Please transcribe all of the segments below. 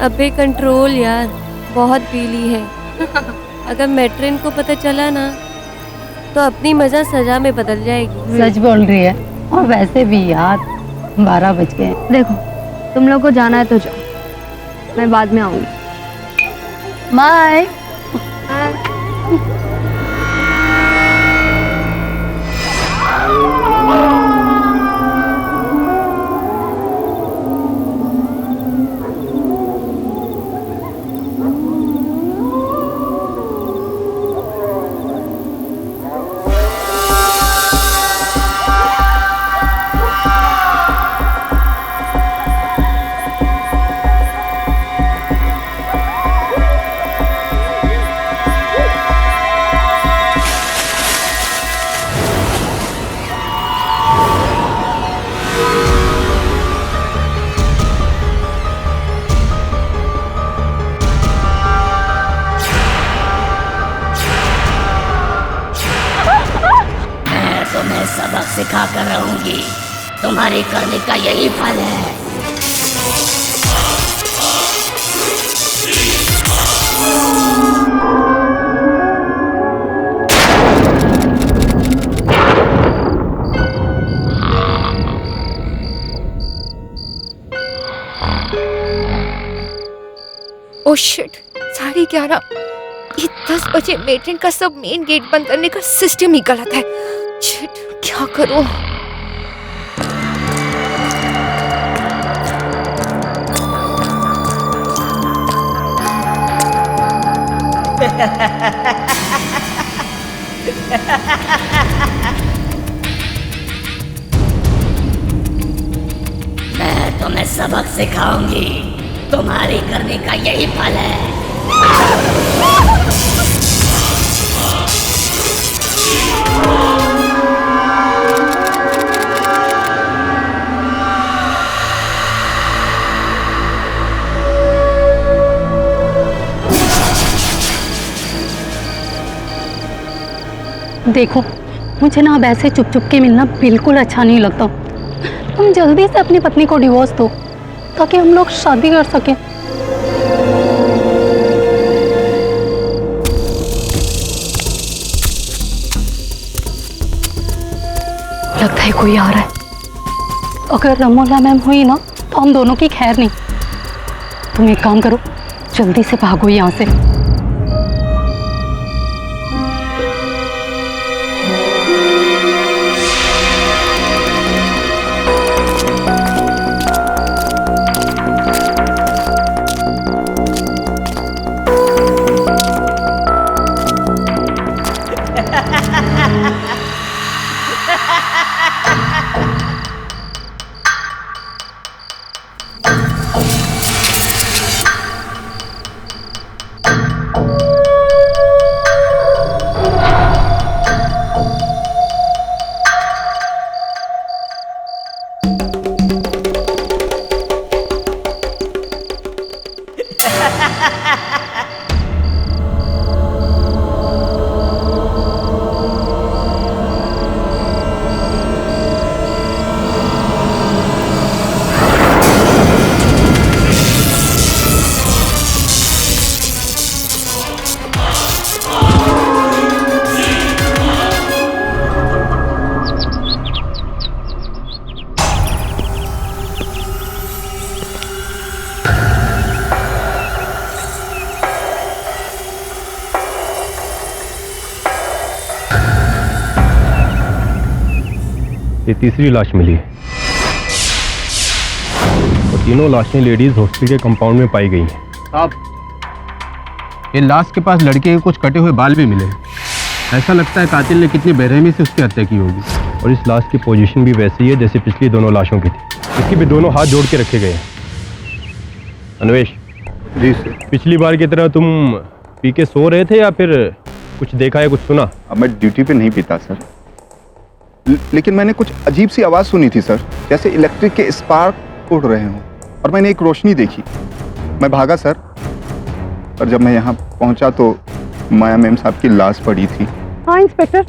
अबे कंट्रोल यार, बहुत पी ली है। अगर मैट्रिन को पता चला ना तो अपनी मजा सजा में बदल जाएगी। सच बोल रही है। और वैसे भी यार 12 बज गए। देखो तुम लोग को जाना है तो जाओ, मैं बाद में आऊंगी। बाय। तुम्हें सबक सिखा कर रहूंगी, तुम्हारे करने का यही फल है। Oh shit, 11:30। ये 10 बजे मेट्रिन का सब मेन गेट बंद करने का सिस्टम ही गलत है। शिट, क्या करूं? मैं तुम्हें सबक सिखाऊंगी, तुम्हारे करने का यही फल है। देखो मुझे ना अब ऐसे चुप चुप के मिलना बिल्कुल अच्छा नहीं लगता। तुम जल्दी से अपनी पत्नी को डिवोर्स दो ताकि हम लोग शादी कर सकें। लगता है कोई आ रहा है। अगर रमोला मैम हुई ना तो हम दोनों की खैर नहीं। तुम एक काम करो, जल्दी से भागो यहाँ से। ये तीसरी लाश मिली है और तीनों लाशें लेडीज हॉस्पिटल के कंपाउंड में पाई गई हैं। साहब, ये लाश के पास लड़के के कुछ कटे हुए बाल भी मिले। ऐसा लगता है कातिल ने कितनी बेरहमी से उसकी हत्या की होगी। और इस लाश की पोजीशन भी वैसी है जैसे पिछली दोनों लाशों की थी। इसके भी दोनों हाथ जोड़ के रखे गए हैं। अन्वेश जी सर। पिछली बार की तरह तुम पी के सो रहे थे या फिर कुछ देखा या कुछ सुना? अब मैं ड्यूटी पे नहीं पीता सर, लेकिन मैंने कुछ अजीब सी आवाज़ सुनी थी सर, जैसे इलेक्ट्रिक के स्पार्क उड़ रहे हों, और मैंने एक रोशनी देखी। मैं भागा सर, और जब मैं यहाँ पहुँचा तो माया मैम साहब की लाश पड़ी थी। हाँ इंस्पेक्टर,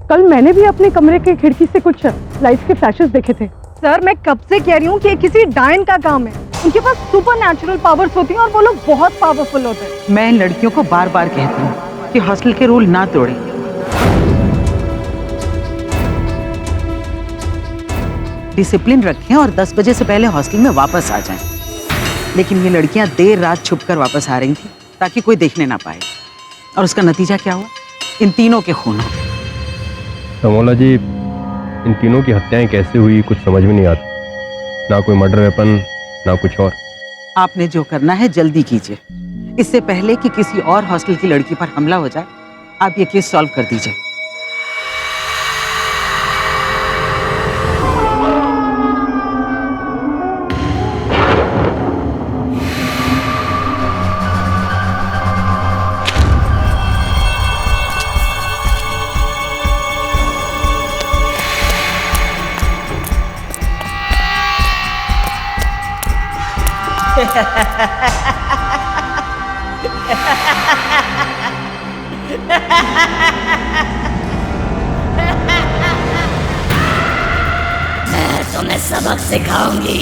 कल मैंने भी अपने कमरे के खिड़की से कुछ लाइट्स के फ्लैशेस देखे थे। सर मैं कब से कह रही हूँ कि किसी डायन का काम है। उनके पास सुपर नेचुरल पावर्स होती हैं और वो लोग बहुत पावरफुल होते हैं। मैं इन लड़कियों को बार बार कहती हूँ कि हॉस्टल के रूल ना तोड़ें। डिसिप्लिन रखें और 10 बजे से पहले हॉस्टल में वापस आ जाएं। लेकिन ये लड़कियां देर रात छुपकर वापस आ रही थी ताकि कोई देखने ना पाए, और उसका नतीजा क्या हुआ? इन तीनों के खून हो। रमोला जी, इन तीनों की हत्याएं कैसे हुई कुछ समझ में नहीं आता। ना कोई मर्डर वेपन, ना कुछ और। आपने जो करना है जल्दी कीजिए, इससे पहले कि किसी और हॉस्टल की लड़की पर हमला हो जाए। आप ये केस सॉल्व कर दीजिए। मैं तुम्हें सबक सिखाऊंगी।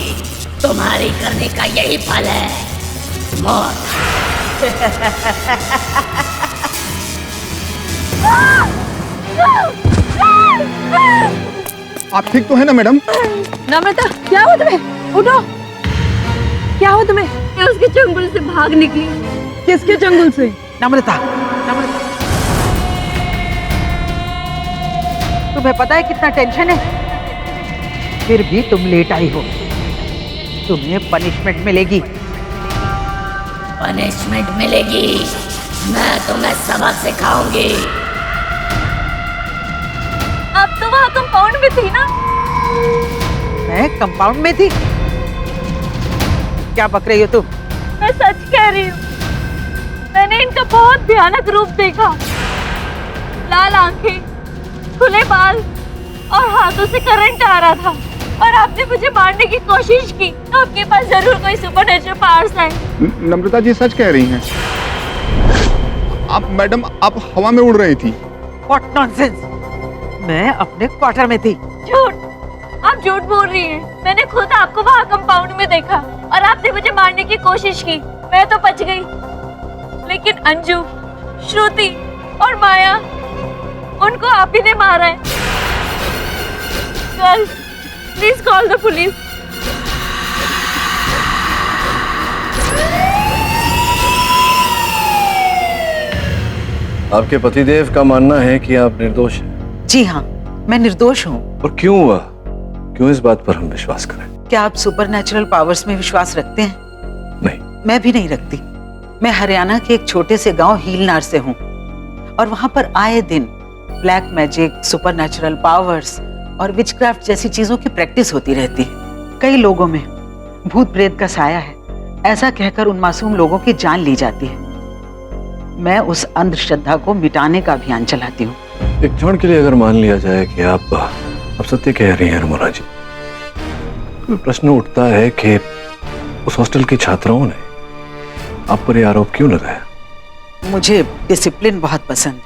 तुम्हारी करने का यही फल है, मौत। आप ठीक तो है ना मैडम? नम्रता, क्या हुआ तुम्हें? उठो, क्या हुआ तुम्हें? मैं उसके चंगुल से भाग निकली। किसके चंगुल से? नम्रता, नम्रता, तुम्हें पता है कितना टेंशन है? फिर भी तुम लेट आई हो। तुम्हें पनिशमेंट मिलेगी। पनिशमेंट मिलेगी। मैं तुम्हें सबक सिखाऊंगी। अब तो वहाँ कंपाउंड में थी ना? मैं कंपाउंड में थी? क्या बक रही हो तुम? मैं सच कह रही हूँ, मैंने इनका बहुत भयानक रूप देखा। लाल आंखें, खुले बाल और हाथों से करंट आ रहा था, और आपने मुझे मारने की कोशिश की। आपके पास जरूर कोई सुपरनेचुरल पावर्स हैं। नम्रता जी सच कह रही हैं। आप मैडम, आप हवा में उड़ रही थी। What nonsense! मैं अपने क्वार्टर में थी। झूठ, आप झूठ बोल रही हैं। मैंने खुद आपको वहाँ कंपाउंड में देखा और आपने मुझे मारने की कोशिश की। मैं तो बच गई, लेकिन अंजू, श्रुति और माया, उनको आप ही ने मारा है। Girls, please call the police. आपके पतिदेव का मानना है कि आप निर्दोष हैं। जी हाँ, मैं निर्दोष हूँ। और क्यों हुआ? क्यों इस बात पर हम विश्वास करें? क्या आप सुपरनैचुरल पावर्स में विश्वास रखते हैं? नहीं। मैं भी नहीं रखती। मैं हरियाणा के एक छोटे से गांव हीलनार से हूँ, और वहां पर आए दिन ब्लैक मैजिक, सुपरनैचुरल पावर्स और विचक्राफ्ट जैसी चीजों की प्रैक्टिस होती रहती है। कई लोगों में भूत प्रेत का साया है, ऐसा कहकर उन मासूम लोगों की जान ली जाती है। मैं उस अंधश्रद्धा को मिटाने का अभियान चलाती हूँ। एक क्षण के लिए अगर मान लिया जाए कि आप सत्य कह रही हैं रमोला जी, तो प्रश्न उठता है कि उस हॉस्टल की छात्राओं ने आप पर यह आरोप क्यों लगाया? मुझे डिसिप्लिन बहुत पसंद है,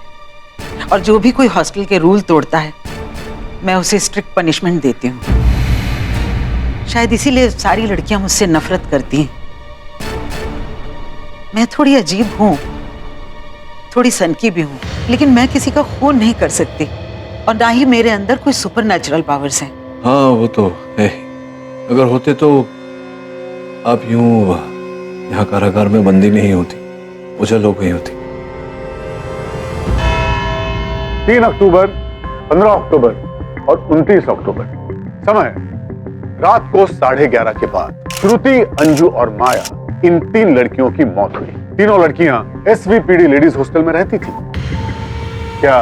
और जो भी कोई हॉस्टल के रूल तोड़ता है मैं उसे स्ट्रिक्ट पनिशमेंट देती हूँ। शायद इसीलिए सारी लड़कियां मुझसे नफरत करती हैं। मैं थोड़ी अजीब हूँ, थोड़ी सनकी भी हूँ, लेकिन मैं किसी का खून नहीं कर सकती, और ना ही मेरे अंदर कोई सुपरनैचुरल पावर्स हैं। हाँ, वो तो है। अगर होते तो आप यूं यहाँ कारागार में बंदी नहीं होती, उजल हो गई होती। 3 अक्टूबर, 15 अक्टूबर और 29 अक्टूबर, समय रात को 11:30 के बाद श्रुति, अंजू और माया, इन 3 लड़कियों की मौत हुई। तीनों लड़कियां SVPD लेडीज हॉस्टल में रहती थी। क्या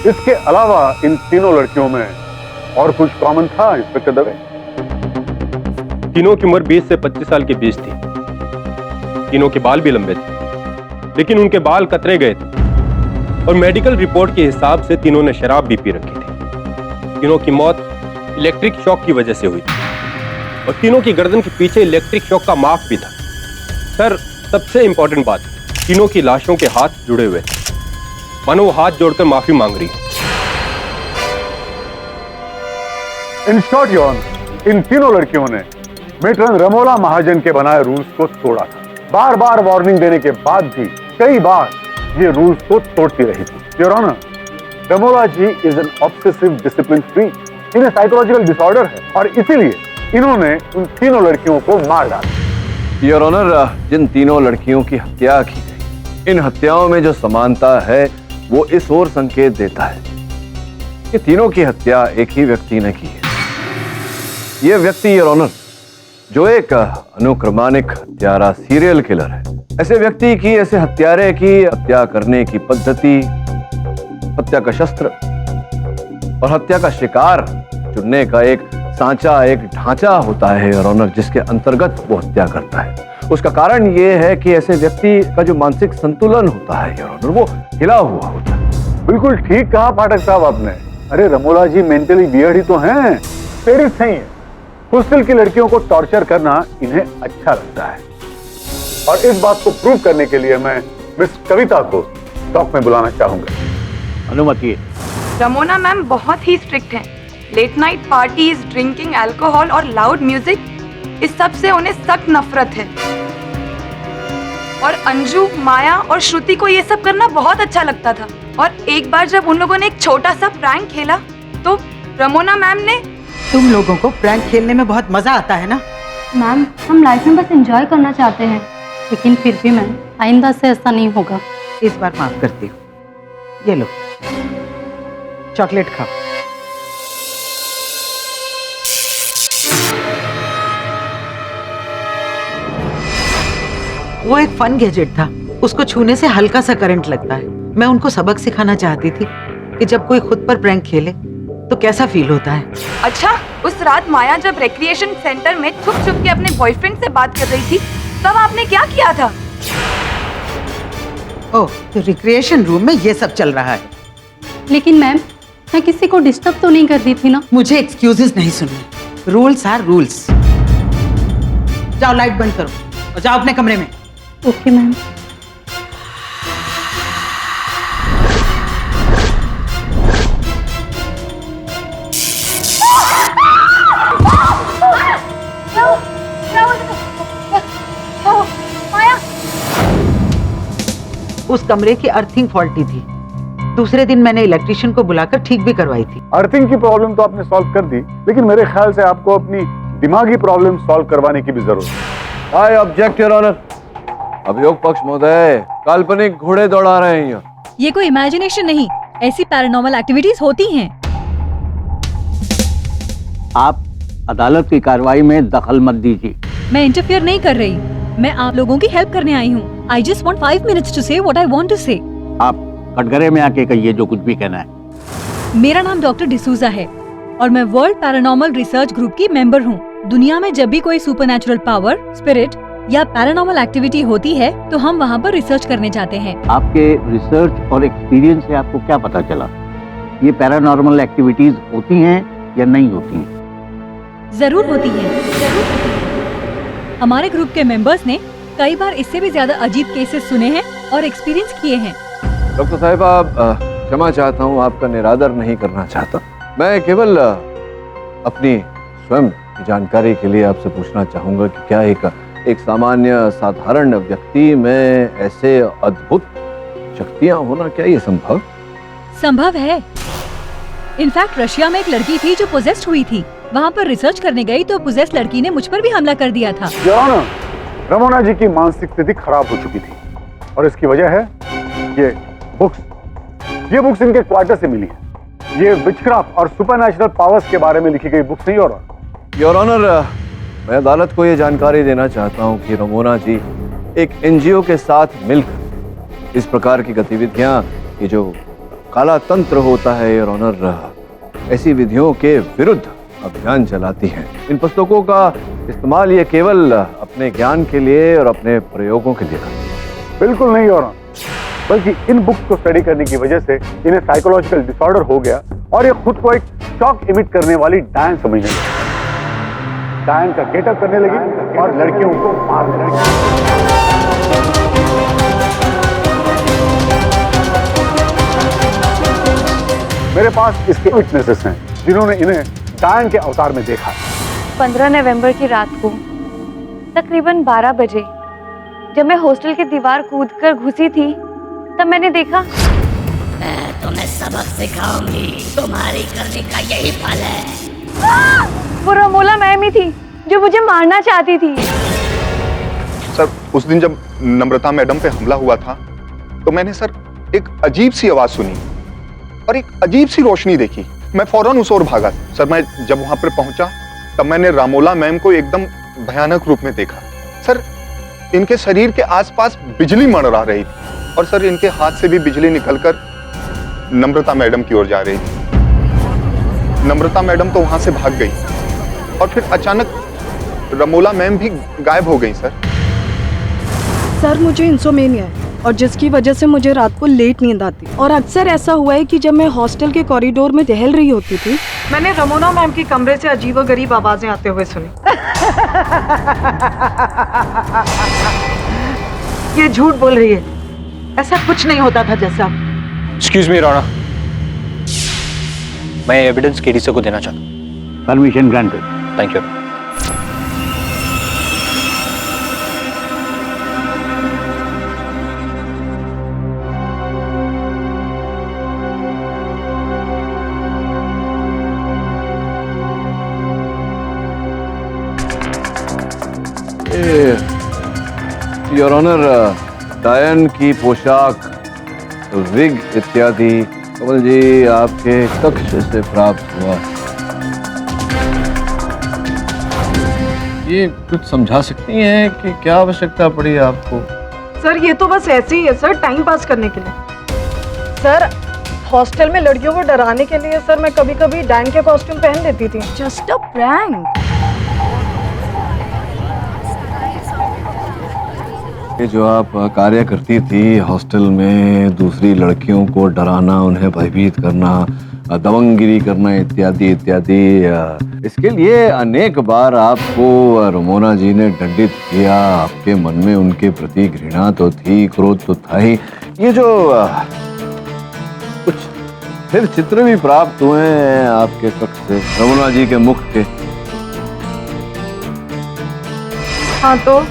इसके अलावा इन तीनों लड़कियों में और कुछ कॉमन था, इंस्पेक्टर दवे? तीनों की उम्र 20 से 25 साल के बीच थी। तीनों के बाल भी लंबे थे, लेकिन उनके बाल कतरे गए थे, और मेडिकल रिपोर्ट के हिसाब से तीनों ने शराब भी पी रखी थी। तीनों की मौत इलेक्ट्रिक शॉक की वजह से हुई थी, और तीनों की गर्दन के पीछे इलेक्ट्रिक शॉक का मार्क भी था। सर, सबसे इंपॉर्टेंट बात, तीनों की लाशों के हाथ जुड़े हुए थे, मानो वो हाथ जोड़कर माफी मांग रही है। इन शॉर्ट, इन तीनों लड़कियों ने मेट्रन रमोला महाजन के बनाए रूल्स को तोड़ा था। बार बार वार्निंग देने के बाद भी कई बार ये रूल्स को तोड़ती रही थी। Your honour, Ramola ji is an obsessive discipline freak. इन्हें साइकोलॉजिकल डिसऑर्डर है और इसीलिए इन्होंने उन तीनों लड़कियों को मार डाला। योर ऑनर, जिन तीनों लड़कियों की हत्या की गई, इन हत्याओं में जो समानता है वो इस ओर संकेत देता है कि तीनों की हत्या एक ही व्यक्ति ने की है। ये व्यक्ति योर ऑनर जो एक अनुक्रमानिक हत्यारा सीरियल किलर है। ऐसे व्यक्ति की, ऐसे हत्यारे की हत्या करने की पद्धति, हत्या का शस्त्र और हत्या का शिकार चुनने का एक सांचा, एक ढांचा होता है योर ऑनर, जिसके अंतर्गत वो हत्या करता है। उसका कारण ये है कि ऐसे व्यक्ति का जो मानसिक संतुलन होता है योर ऑनर, वो हिला हुआ होता है। बिल्कुल ठीक कहा पाठक साहब आपने। अरे रमोला जी मेंटली वियर्ड ही तो हैं, पेरिस नहीं है। हॉस्टल की लड़कियों को टॉर्चर करना इन्हें अच्छा लगता है और इस बात को प्रूव करने के लिए मैं मिस कविता को टॉक में बुलाना चाहूंगा। अनुमति। रमोना मैम बहुत ही स्ट्रिक्ट हैं। Late night parties, drinking, alcohol और लाउड म्यूजिक, इस सब से उन्हें सख्त नफरत है। और अंजू, माया और श्रुति को ये सब करना बहुत अच्छा लगता था। और एक बार जब उन लोगों ने एक छोटा सा प्रैंक खेला तो रमोना मैम ने। तुम लोगों को प्रैंक खेलने में बहुत मजा आता है ना? मैम, हम लाइफ में बस एंजॉय करना चाहते हैं, लेकिन फिर भी मैम आइंदा से ऐसा नहीं होगा। इस बार माफ करती हूँ। ये लो, चॉकलेट खाओ। वो एक फन गैजेट था, उसको छूने से हल्का सा करंट लगता है। मैं उनको सबक सिखाना चाहती थी कि जब कोई खुद पर प्रैंक खेले तो कैसा फील होता है। अच्छा, उस रात माया जब रिक्रिएशन सेंटर में छुप छुप के अपने बॉयफ्रेंड से बात कर रही थी, तब आपने क्या किया था? ओह, तो रिक्रिएशन रूम में ये सब चल रहा है। लेकिन मैम, मैं किसी को डिस्टर्ब तो नहीं कर रही थी ना। मुझे एक्सक्यूजेस नहीं सुनने। Rules are rules. जाओ लाइट बंद करो और जाओ अपने कमरे में। Okay ma'am. उस कमरे की अर्थिंग फॉल्टी थी। दूसरे दिन मैंने इलेक्ट्रिशियन को बुलाकर ठीक भी करवाई थी। अर्थिंग की प्रॉब्लम तो आपने सॉल्व कर दी, लेकिन मेरे ख्याल से आपको अपनी दिमागी प्रॉब्लम सॉल्व करवाने की भी जरूरत है। I object your honour. अभियोग पक्ष महोदय काल्पनिक घोड़े दौड़ा रहे हैं यहाँ। ये कोई इमेजिनेशन नहीं, ऐसी पैरानॉर्मल एक्टिविटीज होती हैं। आप अदालत की कार्रवाई में दखल मत दीजिए। मैं इंटरफेयर नहीं कर रही, मैं आप लोगों की हेल्प करने आई हूँ। I just want 5 minutes to say what I want to say. आप कटघरे में आके कहिए जो कुछ भी कहना है। मेरा नाम डॉक्टर डिसूजा है और मैं वर्ल्ड पैरानॉर्मल रिसर्च ग्रुप की मेंबर हूँ। दुनिया में जब भी कोई सुपरनैचुरल पावर, स्पिरिट या पैरानॉर्मल एक्टिविटी होती है तो हम वहाँ पर रिसर्च करने जाते हैं। आपके रिसर्च और एक्सपीरियंस से आपको क्या पता चला? ये पैरानॉर्मल एक्टिविटीज होती हैं या नहीं होती हैं? जरूर होती है। हमारे ग्रुप के मेंबर्स ने कई बार इससे भी ज्यादा अजीब केसेस सुने हैं और एक्सपीरियंस किए हैं। डॉक्टर साहब, आप क्षमा चाहता हूँ, आपका निरादर नहीं करना चाहता। मैं केवल अपनी स्वयं की जानकारी के लिए आपसे पूछना चाहूंगा कि क्या एक सामान्य साधारण व्यक्ति में ऐसे अद्भुत शक्तियां होना, क्या ये संभव है? इनफैक्ट रशिया में एक लड़की थी जो पोजेस्ड हुई थी। वहाँ पर रिसर्च करने गई तो पोजेस्ड लड़की ने मुझ पर भी हमला कर दिया था। रमोना जी की मानसिक स्थिति खराब हो चुकी थी और इसकी वजह है ये बुक्स इनके क्वार्टर से मिली है। ये विचक्राफ्ट और सुपरनैचुरल पावर्स के बारे में लिखी गई बुक्स नहीं। और योर ऑनर, मैं अदालत को ये जानकारी देना चाहता हूँ कि रमोना जी एक एनजीओ के साथ मिलकर इस प्रकार की गतिविधियां, ये जो काला तंत्र होता है योर ऑनर, ऐसी विधियों के विरुद्ध अभियान चलाती हैं। इन पुस्तकों का इस्तेमाल ये केवल अपने ज्ञान के लिए और अपने प्रयोगों के लिए करती है। बिल्कुल नहीं योर ऑनर, बल्कि इन बुक्स को स्टडी करने की वजह से इन्हें साइकोलॉजिकल डिसऑर्डर हो गया और ये खुद को एक शॉक इमिट करने वाली डायन समझने लगी। डायन का गेटअप करने लगी और लड़कियों को मारने लगी। मेरे पास इसके विटनेसेस हैं जिन्होंने इन्हें डायन के अवतार में देखा। 15 नवंबर की रात को तकरीबन 12 बजे जब मैं हॉस्टल की दीवार कूदकर घुसी थी तब मैंने देखा। मैं तुम्हें सबक सिखाऊंगी, तुम्हारी करने का यही फल है। वो रमोला मैम ही थी जो मुझे मारना चाहती थी। सर उस दिन जब नम्रता मैडम पे हमला हुआ था तो मैंने सर एक अजीब सी आवाज सुनी और एक अजीब सी रोशनी देखी। मैं फौरन उस ओर भागा। सर मैं जब वहां पर पहुंचा तब मैंने रामोला मैम को एकदम भयानक रूप में देखा। सर इनके शरीर के आसपास बिजली मंडरा रही थी और सर इनके हाथ से भी बिजली निकलकर नम्रता मैडम की ओर जा रही थी। नम्रता मैडम तो वहां से भाग गई और फिर अचानक रमोला मैम भी गायब हो गई। सर मुझे इंसोमेनिया है और जिसकी वजह से मुझे रात को लेट नींद आती और अक्सर ऐसा हुआ है कि जब मैं हॉस्टल के कॉरिडोर में टहल रही होती थी मैंने रमोना मैम की कमरे से अजीबोगरीब आवाजें आते हुए सुनी। ये झूठ बोल रही है, ऐसा कुछ नहीं होता था जैसा। एक्सक्यूज मी राणा, मैं एविडेंस केडीसी को देना चाहता हूँ। Permission granted. Thank you. Your honour, डायन की पोशाक, विग इत्यादि कमल जी आपके कक्ष से प्राप्त हुआ। ये कुछ समझा सकती हैं कि क्या आवश्यकता पड़ी आपको? सर ये तो बस ऐसे ही है सर, टाइम पास करने के लिए। सर हॉस्टल में लड़कियों को डराने के लिए सर मैं कभी कभी डायन के कॉस्ट्यूम पहन लेती थी। Just a prank. ये जो आप कार्य करती थी हॉस्टल में, दूसरी लड़कियों को डराना, उन्हें भयभीत करना, दबंगगिरी करना इत्यादि इत्यादि, इसके लिए अनेक बार आपको रमोना जी ने दंडित किया। आपके मन में उनके प्रति घृणा तो थी, क्रोध तो था ही। ये जो कुछ फिर चित्र भी प्राप्त हुए हैं आपके कक्ष से रमोना जी के मुख के। हाँ तो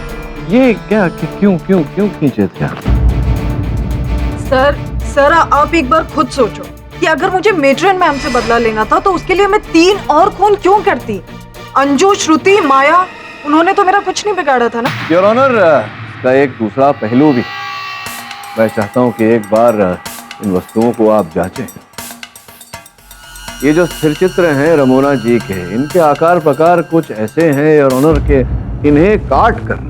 ये क्या क्यों क्यों क्यों खींचे थे आप? सर आप एक बार खुद सोचो कि अगर मुझे मेट्रन मैम से बदला लेना था तो उसके लिए मैं 3 और खून क्यों करती? अंजू, श्रुति, माया, उन्होंने तो मेरा कुछ नहीं बिगाड़ा था ना। योर ऑनर, इसका एक दूसरा पहलू भी। मैं चाहता हूं कि एक बार इन वस्तुओं को आप जांचें। ये जो स्थिर चित्र हैं रमोना जी के, इनके आकार प्रकार कुछ ऐसे हैं योर ऑनर के इन्हें काट कर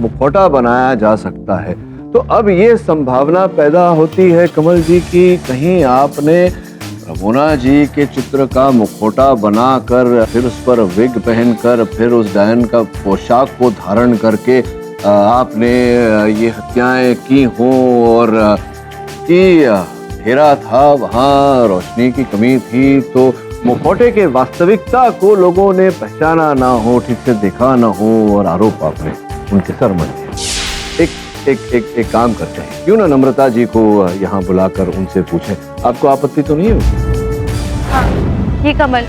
मुखौटा बनाया जा सकता है। तो अब ये संभावना पैदा होती है कमल जी की कहीं आपने रमोना जी के चित्र का मुखौटा बनाकर, फिर उस पर विग पहनकर, फिर उस डायन का पोशाक को धारण करके आपने ये हत्याएं की हों और कि अंधेरा था, वहाँ रोशनी की कमी थी, तो मुखौटे के वास्तविकता को लोगों ने पहचाना ना हो, ठीक से देखा ना हो और आरोप आपने उनके सर मन दिए। एक काम करते हैं, क्यों ना नम्रता जी को यहाँ बुलाकर उनसे पूछें। आपको आपत्ति तो नहीं होगी? हाँ, ये कमल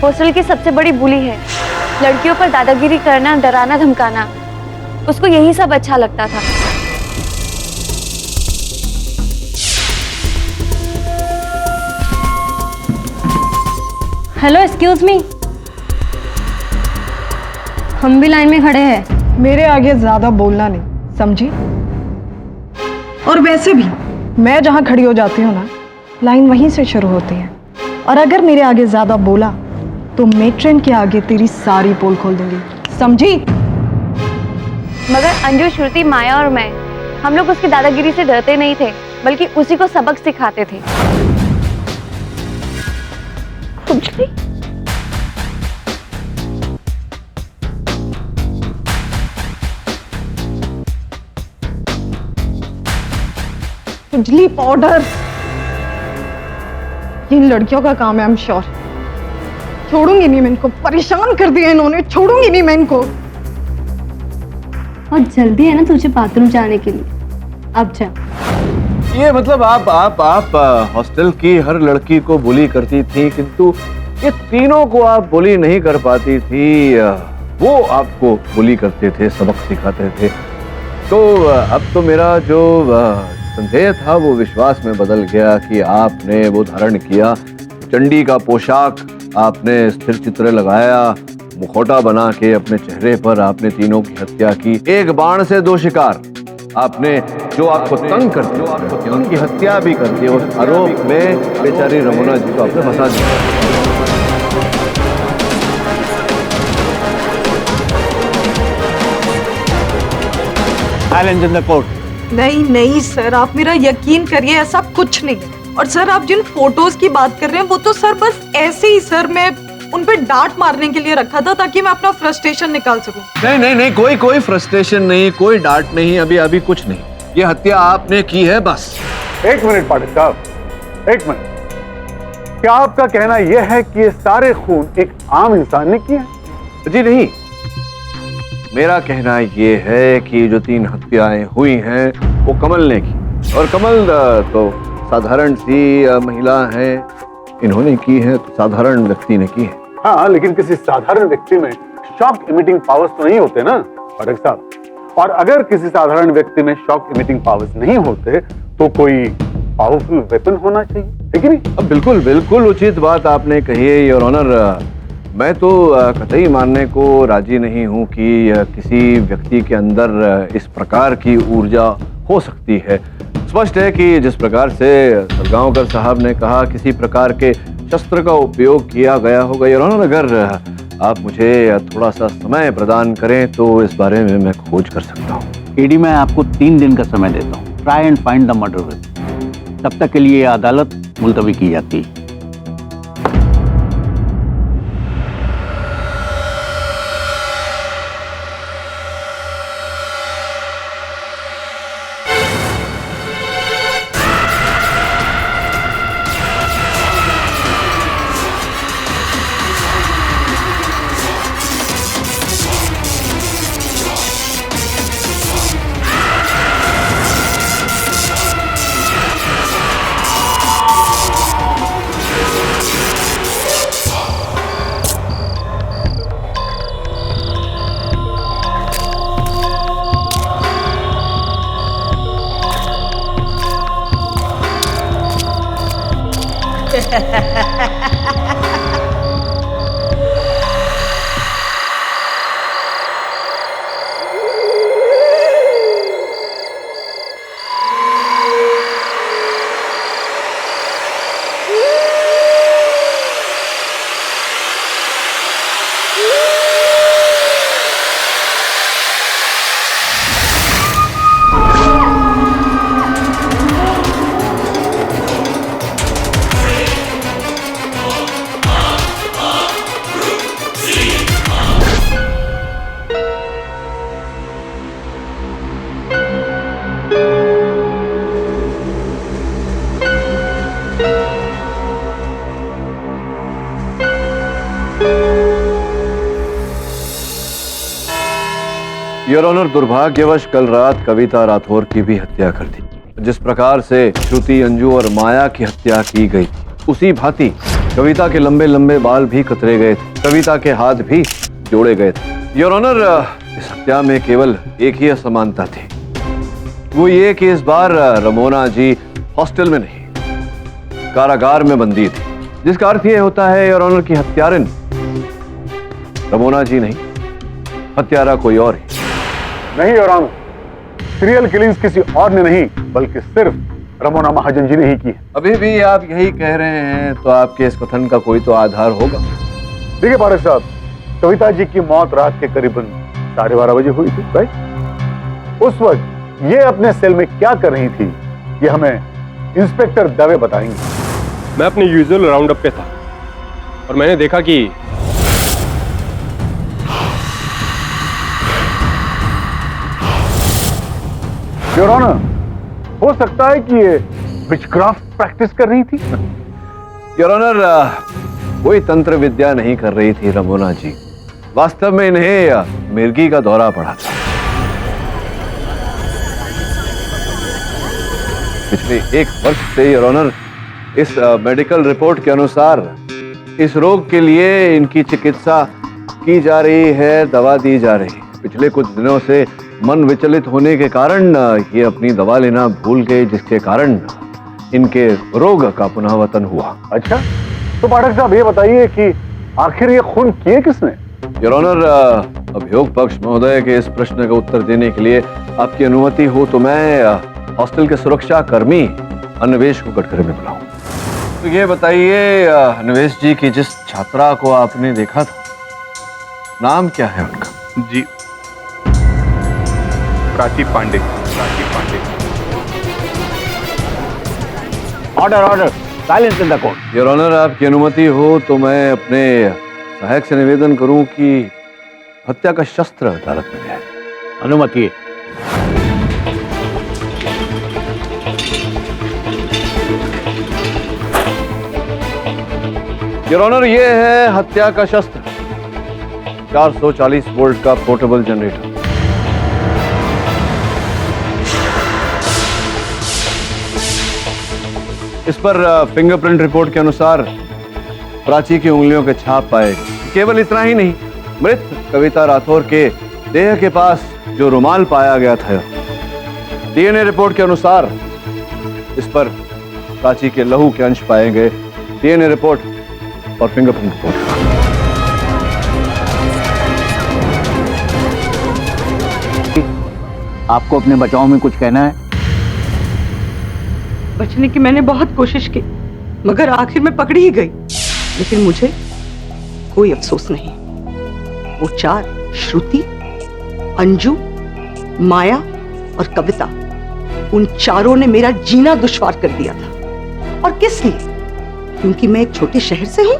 हॉस्टल की सबसे बड़ी बुली है। लड़कियों पर दादागिरी करना, डराना धमकाना, उसको यही सब अच्छा लगता था। हेलो, एक्सक्यूज मी, हम भी लाइन में खड़े हैं। मेरे आगे ज्यादा बोलना नहीं, समझी? और वैसे भी मैं जहाँ खड़ी हो जाती हूँ ना, लाइन वहीं से शुरू होती है। और अगर मेरे आगे ज्यादा बोला तो मेट्रन के आगे तेरी सारी पोल खोल दूंगी, समझी? मगर अंजू, श्रुति, माया और मैं, हम लोग उसकी दादागिरी से डरते नहीं थे, बल्कि उसी को सबक सिखाते थे। कुछ भी खुजली पाउडर इन लड़कियों का काम है। आई एम श्योर छोड़ूंगी नहीं मैं इनको, परेशान कर दिया इन्होंने, छोड़ूंगी नहीं मैं इनको। और जल्दी है ना तुझे बाथरूम जाने के लिए, अब जा। ये मतलब आप हॉस्टल की हर लड़की को बुली करती थी, किंतु ये तीनों को आप बुली नहीं कर पाती थी। वो आपको बुली करते थे, सबक सिखाते थे। तो अब तो मेरा जो संदेह था वो विश्वास में बदल गया कि आपने वो धारण किया, चंडी का पोशाक आपने स्थिर चित्र लगाया, मुखौटा बना के अपने चेहरे पर आपने तीनों की हत्या की। एक बाण से दो शिकार। आपने जो आपको तंग करते उनकी हत्या भी करती है। उस आरोप में बेचारी रमोना जी को आपने फंसा दिया। Challenge in the court. नहीं नहीं सर, आप मेरा यकीन करिए, ऐसा कुछ नहीं है। और सर आप जिन फोटोज की बात कर रहे हैं वो तो सर बस ऐसे ही सर मैं उन पे डांट मारने के लिए रखा था ताकि मैं अपना फ्रस्ट्रेशन निकाल सकूं। नहीं नहीं नहीं, कोई फ्रस्ट्रेशन नहीं, कोई डांट नहीं, अभी कुछ नहीं। ये हत्या आपने की है बस। एक मिनट पाठक साहब, एक मिनट। क्या आपका कहना यह है कि ये सारे खून एक आम इंसान ने किए हैं? जी नहीं, मेरा कहना ये है कि जो 3 हत्याएं हुई हैं वो कमल ने की। और कमल तो साधारण सी महिला है, इन्होंने की है तो साधारण व्यक्ति ने की है। हाँ, लेकिन किसी साधारण व्यक्ति में शॉक इमिटिंग पावर्स तो नहीं होते ना पाठक साहब। और अगर किसी साधारण व्यक्ति में शॉक इमिटिंग पावर्स नहीं होते तो कोई पावरफुल वेपन होना चाहिए, है कि नहीं? अब बिल्कुल उचित बात आपने कही है योर ऑनर। मैं तो कतई मानने को राजी नहीं हूं कि किसी व्यक्ति के अंदर इस प्रकार की ऊर्जा हो सकती है। स्पष्ट है कि जिस प्रकार से सरगांवकर साहब ने कहा किसी प्रकार के शस्त्र का उपयोग किया गया होगा। योर ऑनर, अगर आप मुझे थोड़ा सा समय प्रदान करें तो इस बारे में मैं खोज कर सकता हूँ। ईडी मैं आपको 3 दिन का समय देता हूँ। Try and find the murderer. तब तक के लिए अदालत मुलतवी की जाती है। योर ऑनर, दुर्भाग्यवश कल रात कविता राठौर की भी हत्या कर दी। जिस प्रकार से श्रुति, अंजू और माया की हत्या की गई उसी भांति कविता के लंबे लंबे बाल भी कतरे गए थे, कविता के हाथ भी जोड़े गए थे। योर ऑनर, इस हत्या में केवल एक ही असमानता थी, वो ये कि इस बार रमोना जी हॉस्टल में नहीं कारागार में बंदी थी, जिसका अर्थ यह होता है योर ऑनर की हत्यारिन रमोना जी नहीं, हत्यारा कोई और ही। नहीं योर ऑनर, सीरियल किलिंग्स किसी और ने नहीं बल्कि सिर्फ रमोना महाजन जी ने ही की है। अभी भी आप यही कह रहे हैं तो आपके इस कथन का कोई तो आधार होगा। देखिए पाठक साहब, कविता जी की मौत रात के करीबन 12:30 बजे हुई थी, राइट? उस वक्त ये अपने सेल में क्या कर रही थी ये हमें इंस्पेक्टर दवे बताएंगे। मैं अपने यूजुअल राउंड अप पे था और मैंने देखा कि योर ऑनर, हो सकता है कि ये विचक्राफ्ट प्रैक्टिस कर रही थी। योर ऑनर, कोई तंत्र विद्या नहीं कर रही थी रमोना जी, वास्तव में इन्हें मिर्गी का दौरा पड़ा था। पिछले 1 वर्ष से योर ऑनर, इस मेडिकल रिपोर्ट के अनुसार इस रोग के लिए इनकी चिकित्सा की जा रही है, दवा दी जा रही है। पिछले कुछ दिनों से मन विचलित होने के कारण ये अपनी दवा लेना भूल गए, जिसके कारण इनके रोग का पुनरावतन हुआ। अच्छा, तो पाठक साहब ये बताइए कि आखिर ये खून किए किसने? योर ऑनर, अभियोग पक्ष महोदय के इस प्रश्न का उत्तर देने के लिए आपकी अनुमति हो तो मैं हॉस्टल के सुरक्षा कर्मी अन्वेष को कटघरे में बुलाऊं। तो ये बताइए अन्वेष जी की जिस छात्रा को आपने देखा था, नाम क्या है उनका? जी, Prachi Pandey. Order order, silence in the court. Your honour, आपकी अनुमति हो तो मैं अपने सहायक से निवेदन करूं कि हत्या का शस्त्र अदालत में है। अनुमति। योर ऑनर, ये है हत्या का शस्त्र, 440 वोल्ट का पोर्टेबल जनरेटर। इस पर फिंगरप्रिंट रिपोर्ट के अनुसार प्राची की उंगलियों के छाप पाए गए। केवल इतना ही नहीं, मृत कविता राठौर के देह के पास जो रुमाल पाया गया था, डीएनए रिपोर्ट के अनुसार इस पर प्राची के लहू के अंश पाए गए। डीएनए रिपोर्ट और फिंगरप्रिंट रिपोर्ट। आपको अपने बचाव में कुछ कहना है? बचने की मैंने बहुत कोशिश की, मगर आखिर में पकड़ी ही गई। लेकिन मुझे कोई अफसोस नहीं। वो चार, श्रुति, अंजू, माया और कविता, उन चारों ने मेरा जीना दुश्वार कर दिया था। और किस लिए? क्योंकि मैं एक छोटे शहर से हूं,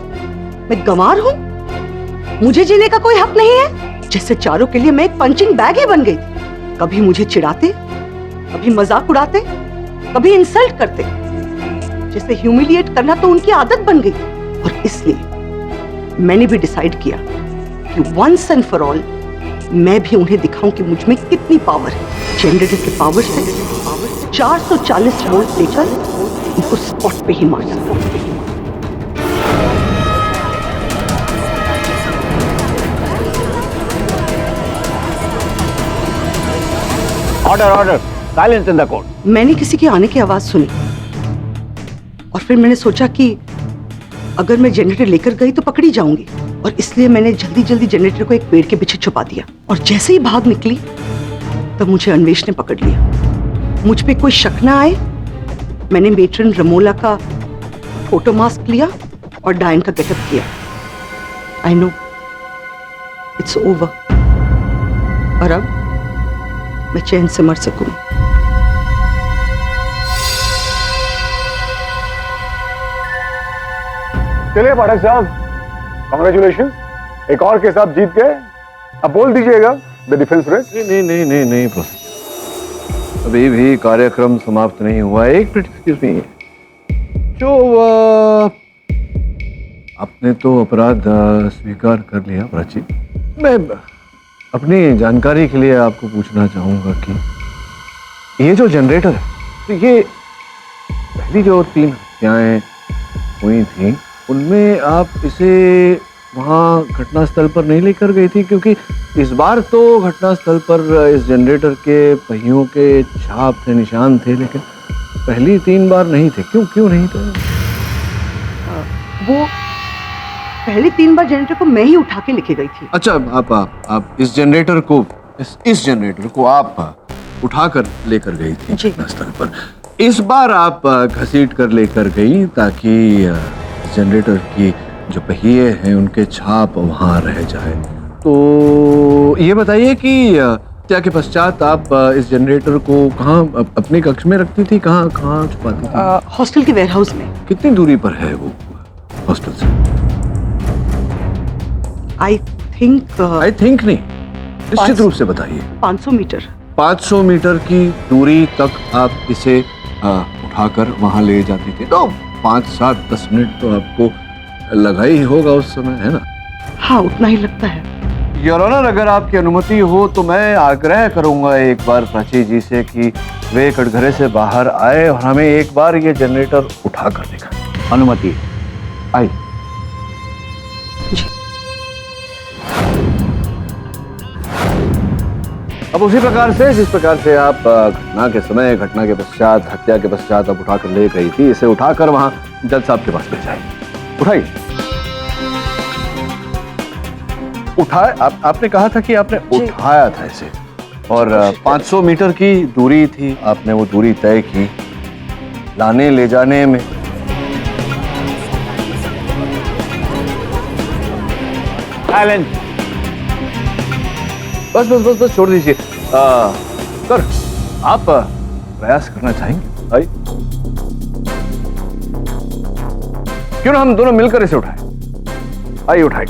मैं गंवार हूं, मुझे जीने का कोई हक नहीं है। जैसे चारों के लिए मैं एक पंचिंग बैग ही बन गई थी। कभी मुझे चिढ़ाते, कभी मजाक उड़ाते, कभी इंसल्ट करते। जैसे ह्यूमिलिएट करना तो उनकी आदत बन गई। और इसलिए मैंने भी डिसाइड किया कि वंस एंड फॉर ऑल मैं भी उन्हें दिखाऊं कि मुझ में कितनी पावर है। जनरेटर के पावर से 440 वोल्ट लेकर उनको स्पॉट पे ही मार सकता हूं। Order order, silence in the court. मैंने किसी के आने की आवाज सुनी और फिर मैंने सोचा कि अगर मैं जनरेटर लेकर गई तो पकड़ी जाऊंगी, और इसलिए मैंने जल्दी जल्दी जनरेटर को एक पेड़ के पीछे छुपा दिया। और जैसे ही भाग निकली तब मुझे अन्वेष ने पकड़ लिया। मुझ पे कोई शक ना आए, मैंने मेट्रन रमोला का फोटो मास्क लिया और डायन का गेटअप किया। आई नो इट्स ओवर, और अब मैं चैन से मर सकूं। चलिए पाठक साहब, कांग्रेचुलेशन, एक और केस आप जीत गए। अब बोल दीजिएगा द डिफेंस रेस। नहीं प्रोफेसर, अभी भी कार्यक्रम समाप्त नहीं हुआ। एक मिनट, एक्सक्यूज मी। जो आपने तो अपराध स्वीकार कर लिया प्राची। मैं अपनी जानकारी के लिए आपको पूछना चाहूंगा कि ये जो जनरेटर है, तो ये पहली जो 3 हत्याएं हुई थी उनमें आप इसे वहाँ घटनास्थल पर नहीं लेकर गई थी? क्योंकि इस बार तो घटनास्थल पर इस जनरेटर के पहियों के छाप थे, निशान थे, लेकिन पहली 3 बार नहीं थे। क्यों नहीं थे? वो पहली 3 बार जनरेटर को मैं ही उठा के लेके गई थी। अच्छा, आप इस जनरेटर को इस जनरेटर को आप उठाकर लेकर गई थी घटनास्थल पर। इस बार आप घसीट कर लेकर गई ताकि जनरेटर की जो पहिए हैं उनके छाप वहां रह जाए। तो ये बताइए कि हत्या के पश्चात आप इस जनरेटर को कहाँ अपने कक्ष में रखती थी, कहाँ छुपाती थी? हॉस्टल के वेयरहाउस में। कितनी दूरी पर है वो हॉस्टल से? आई थिंक नहीं, निश्चित रूप से बताइए। 500 मीटर। 500 मीटर की दूरी तक आप इसे उठाकर वहां ले जाती थी। तो 5-7-10 मिनट तो आपको लगा ही होगा उस समय, है ना? हाँ, उतना ही लगता है। योर ऑनर, अगर आपकी अनुमति हो तो मैं आग्रह करूंगा एक बार प्राची जी से कि वे कटघरे से बाहर आए और हमें एक बार ये जनरेटर उठा कर दिखाएं। अनुमति। आई। जी। अब उसी प्रकार से जिस प्रकार से आप घटना के समय, घटना के पश्चात, हत्या के पश्चात आप उठाकर ले गई थी, इसे उठाकर वहां जज साहब के पास ले जाए। उठाइए। उठाए। आपने कहा था कि आपने उठाया था इसे, और 500 मीटर की दूरी थी, आपने वो दूरी तय की लाने ले जाने में। बस बस बस बस छोड़ दीजिए। सर, आप प्रयास करना चाहेंगे? आइए। क्यों ना हम दोनों मिलकर इसे उठाएं? आइए उठाइए।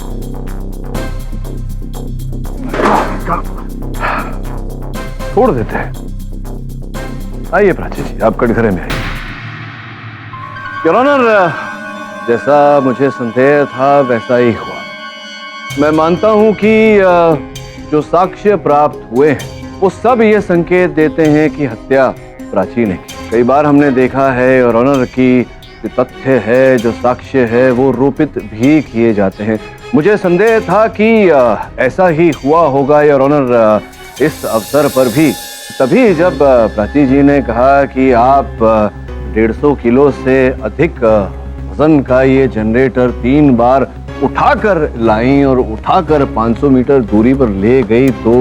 छोड़ देते हैं। आइए प्राची जी, आप कटघरे में आइए। योर ऑनर, जैसा मुझे संदेह था वैसा ही हुआ। मैं मानता हूं कि जो साक्ष्य प्राप्त हुए हैं वो सब ये संकेत देते हैं कि हत्या प्राची ने की। कई बार हमने देखा है योर ऑनर की जो तथ्य है, जो साक्ष्य है, वो रोपित भी किए जाते हैं। मुझे संदेह था कि ऐसा ही हुआ होगा योर ऑनर इस अवसर पर भी। तभी जब प्राची जी ने कहा कि आप 150 किलो से अधिक वजन का ये जनरेटर 3 बार उठाकर लाई और उठाकर 500 मीटर दूरी पर ले गई, तो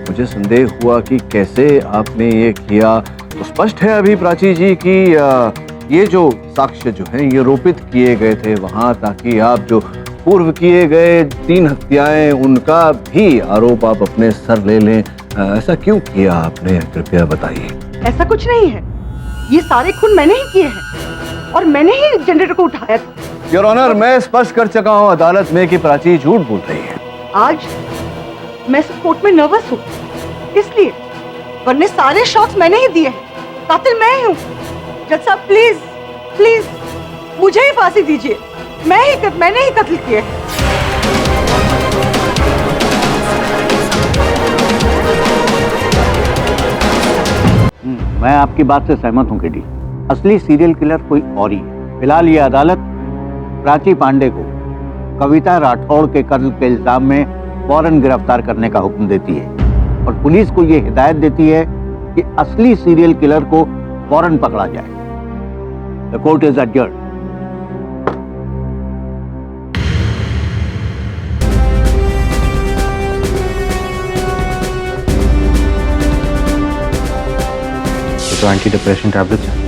मुझे संदेह हुआ कि कैसे आपने ये किया। तो स्पष्ट है अभी प्राची जी कि ये जो साक्ष्य जो हैं ये रोपित किए गए थे वहां, ताकि आप जो पूर्व किए गए 3 हत्याएं उनका भी आरोप आप अपने सर ले लें। ऐसा क्यों किया आपने, कृपया बताइए। ऐसा कुछ नहीं है, ये सारे खून मैंने ही किए हैं और मैंने ही जनरेटर को उठाया था। योर ऑनर, मैं स्पष्ट कर चुका हूं अदालत में कि प्राची झूठ बोल रही है। आज मैं इस कोर्ट में नर्वस हूँ इसलिए, वरने सारे शॉट्स मैंने ही दिए हैं। कातिल मैं ही हूँ। जज साहब प्लीज प्लीज मुझे ही फांसी दीजिए। मैंने ही कत्ल किए। मैं आपकी बात से सहमत हूं केडी। असली सीरियल किलर कोई और ही है। फिलहाल ये अदालत प्राची पांडे को कविता राठौड़ के कत्ल के इल्जाम में फौरन गिरफ्तार करने का हुक्म देती है और पुलिस को ये हिदायत देती है कि असली सीरियल किलर को फौरन पकड़ा जाए। The court is adjourned. तो एंटी डिप्रेशन टैबलेट्स हैं।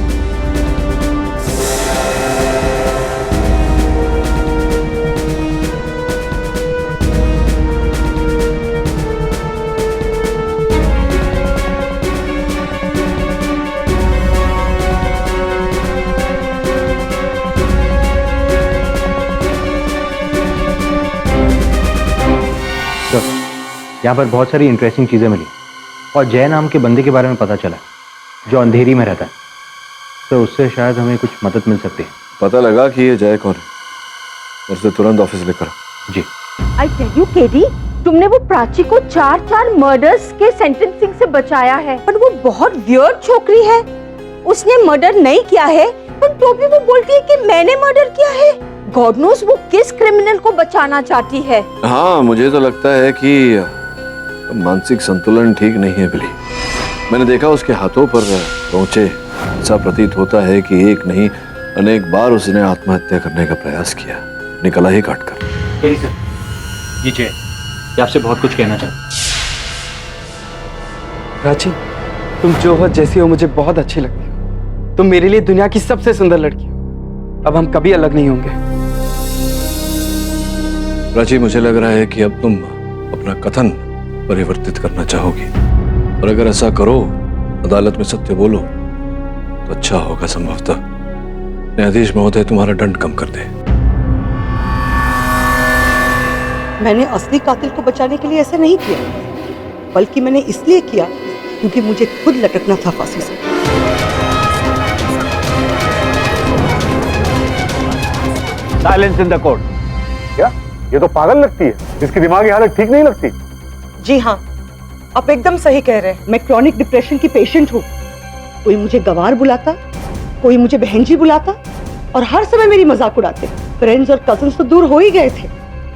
यहाँ पर बहुत सारी इंटरेस्टिंग चीज़ें मिली और जय नाम के बंदे के बारे में पता चला जो अंधेरी में रहता है, तो उससे शायद हमें कुछ मदद मिल सकती है। पता लगा कि ये जय कौन है और उसे तुरंत ऑफिस लेकर। जी। आई टेल यू केडी, तुमने वो प्राची को 4 मर्डर्स के सेंटेंसिंग से बचाया है, पर वो बहुत वियर्ड छोकरी है। उसने मर्डर नहीं किया है पर तो भी वो बोलती है कि मैंने मर्डर किया है। गॉड नोस वो किस क्रिमिनल को बचाना चाहती है। हाँ, मुझे तो लगता है कि मानसिक संतुलन ठीक नहीं है बिली। मैंने देखा उसके हाथों पर पहुंचे, ऐसा प्रतीत होता है कि एक नहीं अनेक बार उसने आत्महत्या करने का प्रयास किया, निकला ही काट कर। ये जय, ये आपसे बहुत कुछ कहना चाहता। प्राची, तुम जो हो जैसी हो मुझे बहुत अच्छी लगती हो। तुम मेरे लिए दुनिया की सबसे सुंदर लड़की हो। अब हम कभी अलग नहीं होंगे। प्राची, मुझे लग रहा है कि अब तुम अपना कथन परिवर्तित करना चाहोगी, और अगर ऐसा करो, अदालत में सत्य बोलो, तो अच्छा होगा। संभवतः न्यायाधीश महोदय तुम्हारा दंड कम कर दे। मैंने असली कातिल को बचाने के लिए ऐसा नहीं किया, बल्कि मैंने इसलिए किया क्योंकि मुझे खुद लटकना था फांसी से। Silence in the court. क्या ये तो पागल लगती है, इसकी दिमागी हालत ठीक नहीं लगती। जी हाँ, आप एकदम सही कह रहे हैं। मैं क्रॉनिक डिप्रेशन की पेशेंट हूँ। कोई मुझे गंवार बुलाता, कोई मुझे बहन जी बुलाता और हर समय मेरी मजाक उड़ाते। फ्रेंड्स और कजन्स तो दूर हो ही गए थे,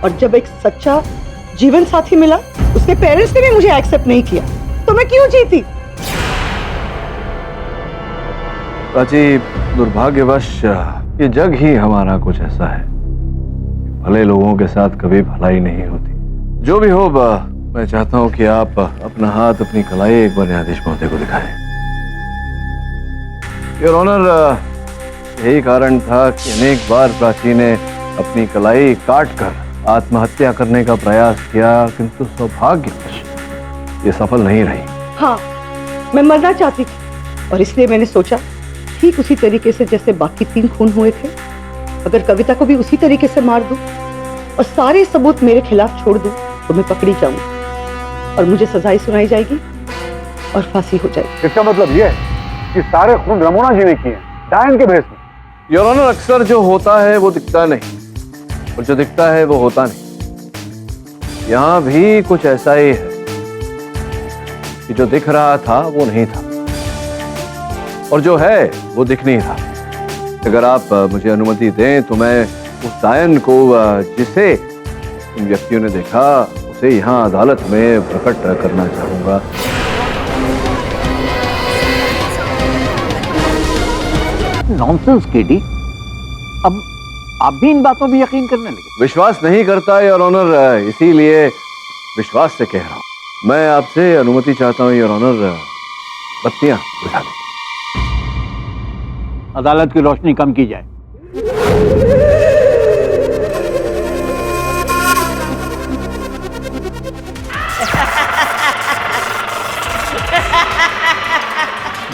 और जब एक सच्चा जीवन साथी मिला, उसके पेरेंट्स ने भी मुझे एक्सेप्ट नहीं किया, तो तो मैं क्यों जीती? प्राची, दुर्भाग्यवश ये जग ही हमारा कुछ ऐसा है, भले लोगों के साथ कभी भलाई नहीं होती। जो भी हो, मैं चाहता हूं कि आप अपना हाथ, अपनी कलाई एक बार न्यायाधीश महोदय को दिखाएं। योर ऑनर, यही कारण था कि अनेक बार प्राची ने अपनी कलाई काट कर आत्महत्या करने का प्रयास किया, किंतु सौभाग्यवश ये सफल नहीं रही। हाँ, मैं मरना चाहती थी और इसलिए मैंने सोचा ठीक उसी तरीके से जैसे बाकी 3 खून हुए थे, अगर कविता को भी उसी तरीके से मार दूं और सारे सबूत मेरे खिलाफ छोड़ दूं तो मैं पकड़ी जाऊंगी और मुझे सजाएं सुनाई जाएगी और फांसी हो जाएगी। इसका मतलब यह है कि सारे खून रमोना जी ने किए, डायन के भेस में। योर ऑनर, अक्सर जो होता है वो दिखता नहीं और जो दिखता है वो होता नहीं। यहां भी कुछ ऐसा ही है कि जो दिख रहा था वो नहीं था और जो है वो दिख नहीं रहा। अगर आप मुझे अनुमति दें तो मैं उस डायन को जिसे इन व्यक्तियों ने देखा उसे यहाँ अदालत में प्रकट करना चाहूंगा। नॉनसेंस केडी, अब आप भी इन बातों में यकीन करने लगे? विश्वास नहीं करता योर ऑनर, इसीलिए विश्वास से कह रहा हूं। मैं आपसे अनुमति चाहता हूं योर ऑनर, बत्तियां बुझा दें। अदालत की रोशनी कम की जाए।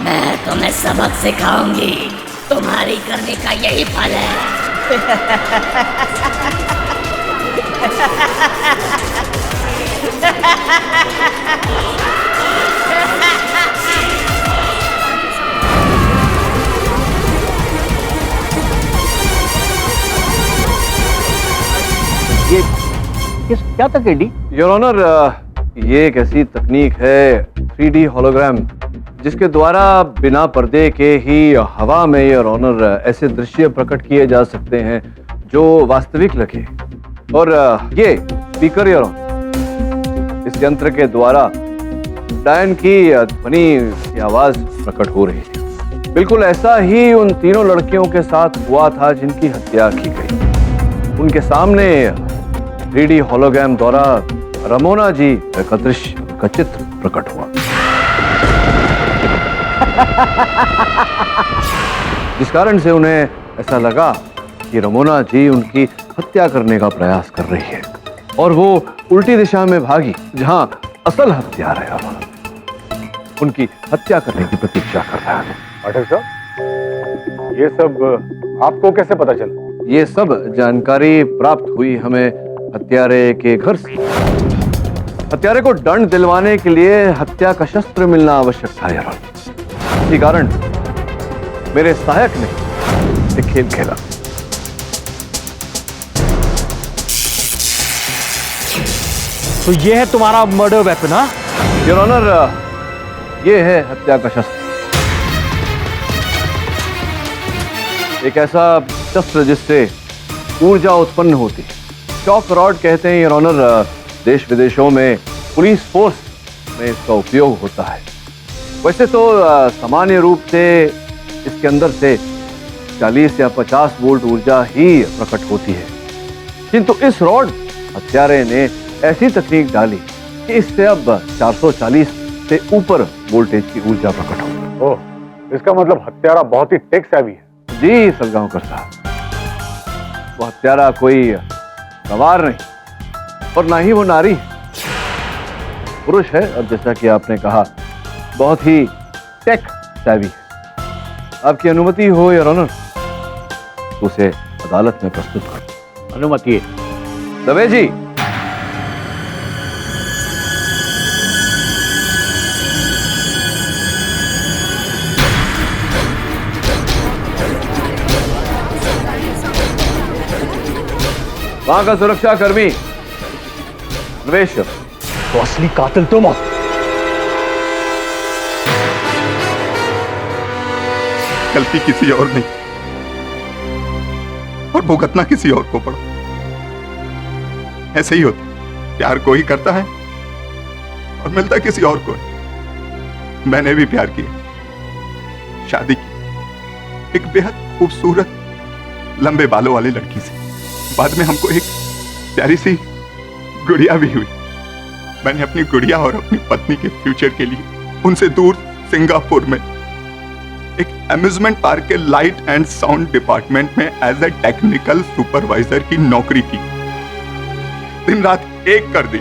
मैं तुम्हें सबक सिखाऊंगी, तुम्हारी करने का यही फल है। ये क्या था केडी? योर ऑनर, ये एक ऐसी तकनीक है 3D होलोग्राम, जिसके द्वारा बिना पर्दे के ही हवा में योर ऑनर ऐसे दृश्य प्रकट किए जा सकते हैं जो वास्तविक लगे। और ये स्पीकर योर ऑनर, इस यंत्र के द्वारा डायन की ध्वनि की आवाज प्रकट हो रही थी। बिल्कुल ऐसा ही उन तीनों लड़कियों के साथ हुआ था जिनकी हत्या की गई। उनके सामने 3D होलोग्राम द्वारा रमोना जी का दृश्य, का चित्र प्रकट हुआ, जिस कारण से उन्हें ऐसा लगा कि रमोना जी उनकी हत्या करने का प्रयास कर रही है और वो उल्टी दिशा में भागी जहां असल हत्यारा है और उनकी हत्या करने की प्रतीक्षा कर रहा है। पाठक साहब, ये सब आपको कैसे पता चला? ये सब जानकारी प्राप्त हुई हमें हत्यारे के घर से। हत्यारे को दंड दिलवाने के लिए हत्या का शस्त्र मिलना आवश्यक था यार। इसी कारण मेरे सहायक ने एक खेल खेला। तो ये है तुम्हारा मर्डर वेपन? हाँ योर ऑनर, ये है हत्या का शस्त्र। एक ऐसा शस्त्र जिससे ऊर्जा उत्पन्न होती है। शॉक रॉड कहते हैं योर ऑनर। देश विदेशों में पुलिस फोर्स में इसका उपयोग होता है। वैसे तो सामान्य रूप से इसके अंदर से 40 या 50 वोल्ट ऊर्जा ही प्रकट होती है, किंतु इस रॉड हत्यारे ने ऐसी तकनीक डाली कि इससे अब 440 से ऊपर वोल्टेज की ऊर्जा प्रकट होती है। ओह, इसका मतलब हत्यारा बहुत ही टेक सेवी है। जी सलगांवकर साहब, वो हत्यारा कोई सवार नहीं और ना ही वो नारी है, पुरुष है। और जैसा कि आपने कहा, बहुत ही टेक सेवी है। आपकी अनुमति हो योर ऑनर तो उसे अदालत में प्रस्तुत कर। अनुमति है। दवे जी, वहां का सुरक्षा कर्मी प्रवेश। तो असली कातिल तुम हो। गलती किसी और नहीं और भुगतना किसी और को पड़ा। ऐसे ही होता, प्यार कोई करता है और मिलता किसी और को है। मैंने भी प्यार किया, शादी की एक बेहद खूबसूरत लंबे बालों वाली लड़की से। बाद में हमको एक प्यारी सी गुड़िया भी हुई। मैंने अपनी गुड़िया और अपनी पत्नी के फ्यूचर के लिए उनसे दूर सिंगापुर में एक अम्यूजमेंट पार्क के लाइट एंड साउंड डिपार्टमेंट में एज ए टेक्निकल सुपरवाइजर की नौकरी की। दिन रात एक कर दी,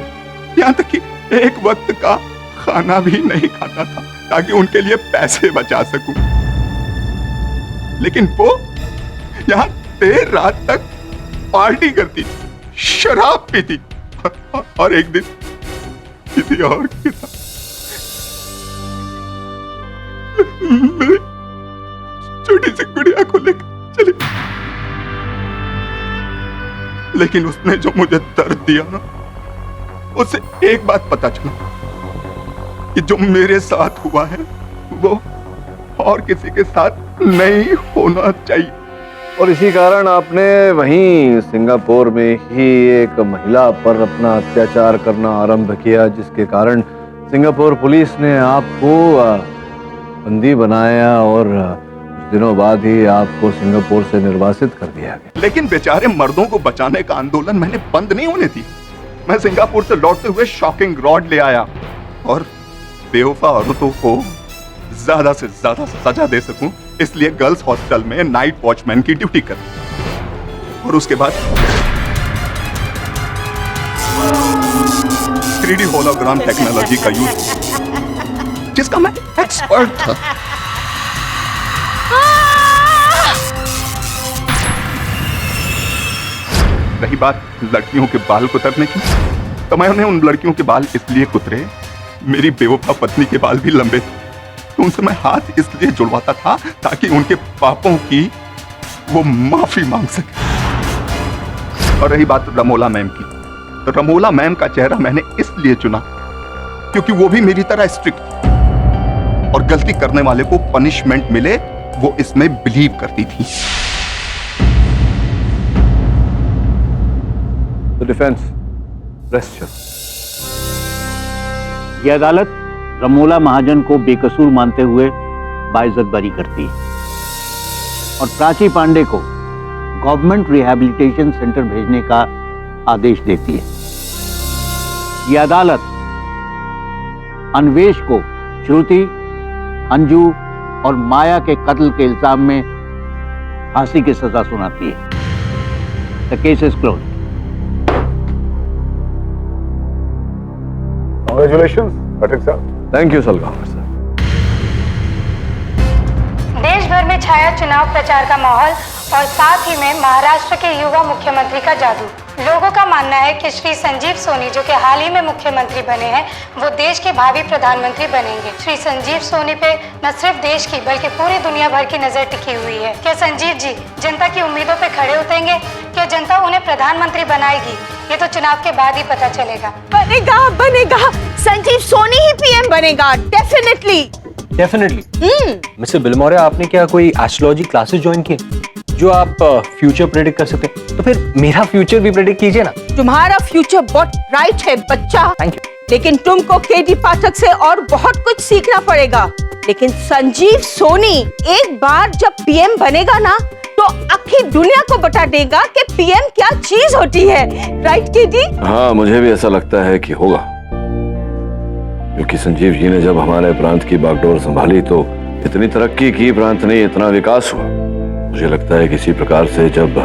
यहाँ तक कि एक वक्त का खाना भी नहीं खाता था ताकि उनके लिए पैसे बचा सकूं। लेकिन वो यहाँ देर रात तक पार्टी करती, शराब पीती और एक दिन किसी और के साथ मेरी छोटी सी गुड़िया को लेकर चली। लेकिन उसने जो मुझे दर्द दिया ना, उससे एक बात पता चला कि जो मेरे साथ हुआ है वो और किसी के साथ नहीं होना चाहिए। और इसी कारण आपने वहीं सिंगापुर में ही एक महिला पर अपना अत्याचार करना आरंभ किया, जिसके कारण सिंगापुर पुलिस ने आपको बंदी बनाया और कुछ दिनों बाद ही आपको सिंगापुर से निर्वासित कर दिया गया। लेकिन बेचारे मर्दों को बचाने का आंदोलन मैंने बंद नहीं होने दी। मैं सिंगापुर से लौटते हुए शॉकिंग रॉड ले आया और बेवफा औरतों को ज्यादा से ज्यादा सजा दे सकूं, इसलिए गर्ल्स हॉस्टल में नाइट वॉचमैन की ड्यूटी कर। और उसके बाद 3D होलोग्राम टेक्नोलॉजी का यूज, जिसका मैं एक्सपर्ट था। रही बात लड़कियों के बाल कुतरने की, तो मैंने उन लड़कियों के बाल इसलिए कुतरे, मेरी बेवफा पत्नी के बाल भी लंबे थे, तो उनसे मैं हाथ इसलिए जुड़वाता था ताकि उनके पापों की वो माफी मांग सके। और रही बात रमोला मैम की, तो रमोला मैम का चेहरा मैंने इसलिए चुना क्योंकि वो भी मेरी तरह स्ट्रिक्ट थी और गलती करने वाले को पनिशमेंट मिले वो इसमें बिलीव करती थी। तो डिफेंस रेस्ट। यह अदालत रमोला महाजन को बेकसूर मानते हुए बाइज्जत बरी करती है और प्राची पांडे को गवर्नमेंट रिहैबिलिटेशन सेंटर भेजने का आदेश देती है। यह अदालत अन्वेष को श्रुति, अंजू और माया के कत्ल के इल्जाम में फांसी की सजा सुनाती है। The case is closed. Congratulations, Patrick साहब। Thank you Salgaon sir. देश भर में छाया चुनाव प्रचार का माहौल और साथ ही में महाराष्ट्र के युवा मुख्यमंत्री का जादू। लोगों का मानना है कि श्री संजीव सोनी, जो कि हाल ही में मुख्यमंत्री बने हैं, वो देश के भावी प्रधानमंत्री बनेंगे। श्री संजीव सोनी पे न सिर्फ देश की बल्कि पूरी दुनिया भर की नजर टिकी हुई है। क्या संजीव जी जनता की उम्मीदों पे खड़े उतरेंगे? क्या जनता उन्हें प्रधानमंत्री बनाएगी? ये तो चुनाव के बाद ही पता चलेगा। बनेगा संजीव सोनी ही पीएम बनेगा, डेफिनेटली। मिस्टर बिलमोरे, आपने क्या कोई एस्ट्रोलॉजी क्लासेस ज्वाइन किए जो आप फ्यूचर प्रेडिक्ट कर सकते हैं? तो फिर मेरा फ्यूचर भी प्रेडिक्ट कीजिए ना। तुम्हारा फ्यूचर बहुत ब्राइट है बच्चा, थैंक यू। लेकिन तुमको केडी पाठक से और बहुत कुछ सीखना पड़ेगा। लेकिन संजीव सोनी एक बार जब पीएम बनेगा ना, तो आखिरी दुनिया को बता देगा कि पीएम क्या चीज होती है। Right KD? हाँ, मुझे भी ऐसा लगता है कि होगा, क्योंकि संजीव जी ने जब हमारे प्रांत की बागडोर संभाली तो इतनी तरक्की की, प्रांत ने इतना विकास हुआ। मुझे लगता है किसी प्रकार से जब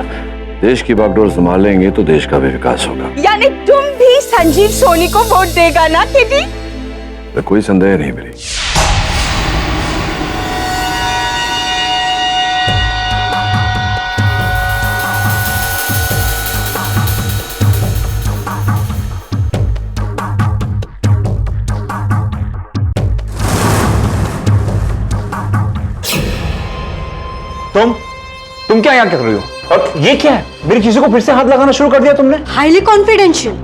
देश की बागडोर संभालेंगे तो देश का भी विकास होगा। यानी तुम भी संजीव सोनी को वोट देगा ना केडी? कोई संदेह नहीं मेरी। तुम क्या यहाँ कर रही हो? और ये क्या है? मेरी चीजों को फिर से हाथ लगाना शुरू कर दिया तुमने। हाईली कॉन्फिडेंशियल,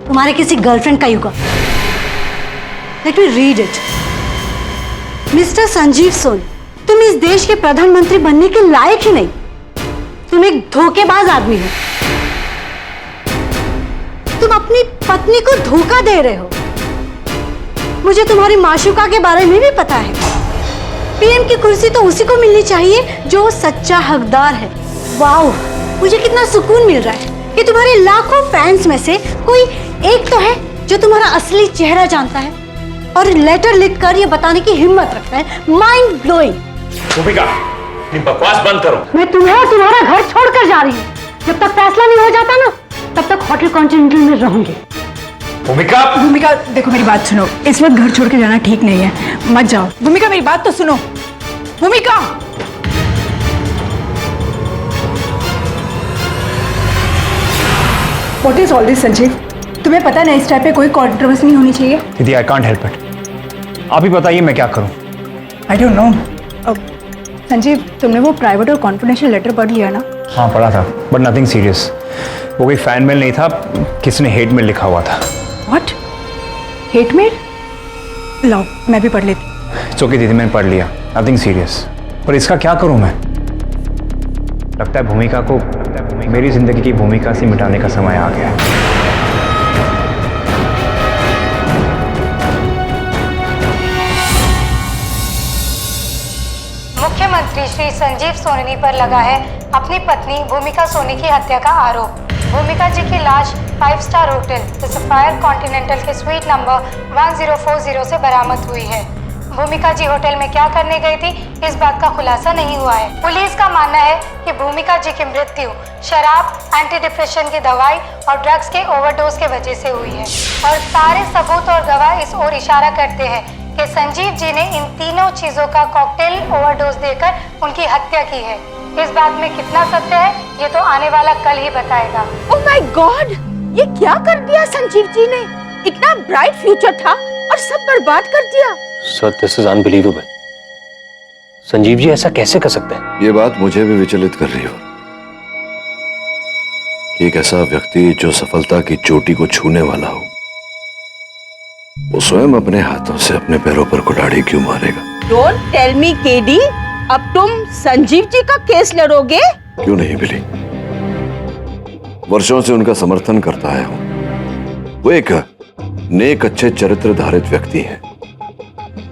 तुम्हारे किसी गर्लफ्रेंड का युगा। Let me read it. Mister Sanjeev Soni, तुम इस देश के प्रधानमंत्री बनने के लायक ही नहीं। तुम एक धोखेबाज आदमी हो। तुम अपनी पत्नी को धोखा दे रहे हो। मुझे तुम्हारी माशूका के बारे में भी पता है। पीएम की कुर्सी तो उसी को मिलनी चाहिए जो सच्चा हकदार है। वाह, मुझे कितना सुकून मिल रहा है कि तुम्हारे लाखों फैंस में से कोई एक तो है जो तुम्हारा असली चेहरा जानता है और लेटर लिखकर ये बताने की हिम्मत रखता है। Mind blowing. भूमिका, बकवास बंद करो। मैं तुम्हें और तुम्हारा घर छोड़कर जा रही हूँ। जब तक फैसला नहीं हो जाता ना, तब तक होटल कॉन्टिनेंटल में रहूंगी। भूमिका, भूमिका देखो मेरी बात सुनो, इस वक्त घर छोड़ के जाना ठीक नहीं है, मत जाओ। भूमिका मेरी बात तो सुनो। भूमिका, what is all this Sanjeev? तुम्हें पता नहीं इस टाइप पे कोई कॉन्ट्रोवर्सी नहीं होनी चाहिए। दीदी आई कांट हेल्प इट। आप ही बताइए मैं क्या करूं। I don't know. संजीव, तुमने वो प्राइवेट और कॉन्फिडेंशियल लेटर पढ़ लिया ना? हाँ पढ़ा था, बट नथिंग सीरियस। वो कोई फैन मेल नहीं था, किसी ने हेट मेल लिखा हुआ था। व्हाट? Hate mail? लाओ मैं भी पढ़ लेती। ओके दीदी, मैंने पढ़ लिया, नथिंग सीरियस। पर इसका क्या करूं मैं? लगता है भूमिका को मेरी जिंदगी की भूमिका से मिटाने का समय आ गया है। मुख्यमंत्री श्री संजीव सोनी पर लगा है अपनी पत्नी भूमिका सोनी की हत्या का आरोप। भूमिका जी की लाश 5 star hotel the sapphire continental के स्वीट नंबर 1040 से बरामद हुई है। भूमिका जी होटल में क्या करने गई थी, इस बात का खुलासा नहीं हुआ है। पुलिस का मानना है कि भूमिका जी की मृत्यु शराब, एंटी डिप्रेशन की दवाई और ड्रग्स के ओवरडोज के वजह से हुई है और सारे सबूत और गवाह इस ओर इशारा करते हैं कि संजीव जी ने इन तीनों चीजों का कॉकटेल ओवरडोज देकर उनकी हत्या की है। इस बात में कितना सत्य है ये तो आने वाला कल ही बताएगा। ओह माय गॉड, ये क्या कर दिया संजीव जी ने? इतना ब्राइट फ्यूचर था और सब बर्बाद कर दिया। Sir this is unbelievable. Sanjeev ji ऐसा कैसे कर सकते हैं? ये बात मुझे भी विचलित कर रही हो। एक ऐसा व्यक्ति जो सफलता की चोटी को छूने वाला हो, वो स्वयं अपने हाथों से अपने पैरों पर कुल्हाड़ी क्यों मारेगा? डोंट टेल मी केडी, अब तुम संजीव जी का केस लड़ोगे? क्यों नहीं बिली, वर्षों से उनका समर्थन करता आया हूं। वो एक नेक अच्छे चरित्र धारित व्यक्ति हैं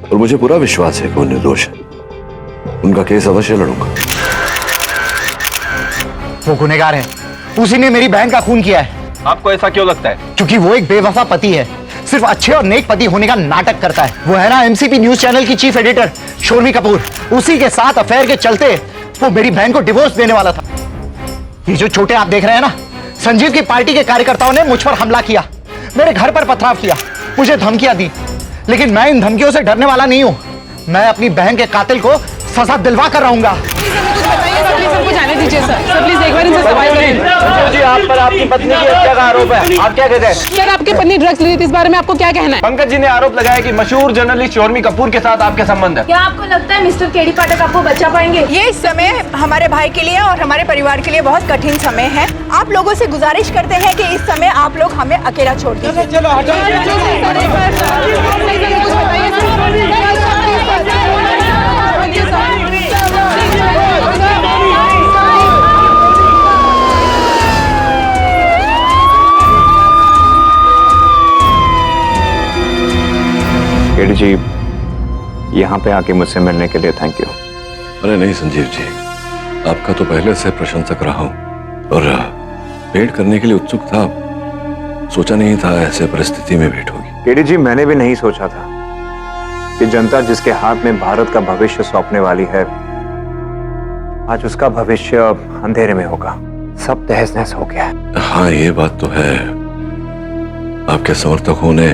और मुझे पूरा विश्वास है कि वो निर्दोष है। उनका केस अवश्य लड़ूंगा। वो गुनहगार है, उसी ने मेरी बहन का खून किया है। आपको ऐसा क्यों लगता है? क्योंकि वो एक बेवफा पति है, सिर्फ अच्छे और नेक पति होने का नाटक करता है। वो है ना एमसीपी न्यूज चैनल की चीफ एडिटर शोर्मी कपूर, उसी के साथ अफेयर के चलते वो मेरी बहन को डिवोर्स देने वाला था। ये जो छोटे आप देख रहे हैं ना, संजीव की पार्टी के कार्यकर्ताओं ने मुझ पर हमला किया, मेरे घर पर पथराव किया, मुझे धमकियां दी, लेकिन मैं इन धमकियों से डरने वाला नहीं हूं। मैं अपनी बहन के कातिल को सजा दिलवा कर रहूंगा। जाने दीजिए सर, प्लीज एक बार इनसे सवाल करें। जी आप पर आपकी पत्नी की हत्या का आरोप है, आप क्या कहते हैं? सर आपकी पत्नी ड्रग्स ली थी, इस बारे में आपको क्या कहना है? पंकज जी ने आरोप लगाया कि मशहूर जर्नलिस्ट शोर्मी कपूर के साथ आपके संबंध है। क्या आपको लगता है मिस्टर केडी पाठक आपको बचा पाएंगे? ये इस समय हमारे भाई के लिए और हमारे परिवार के लिए बहुत कठिन समय है। आप लोगों से गुजारिश करते हैं कि इस समय आप लोग हमें अकेला छोड़ दीजिए। केडी जी, यहाँ पे आके मुझसे मिलने के लिए थैंक यू। अरे नहीं संजीव जी, आपका तो पहले से प्रशंसक रहा हूं और भेंट करने के लिए उत्सुक था। सोचा नहीं था ऐसे परिस्थिति में भेंट होगी। केडी जी, मैंने भी नहीं सोचा था कि जनता जिसके हाथ में भारत का भविष्य सौंपने वाली है, आज उसका भविष्य अंधेरे में होगा। सब तहस नहस हो गया। हाँ ये बात तो है, आपके समर्थकों ने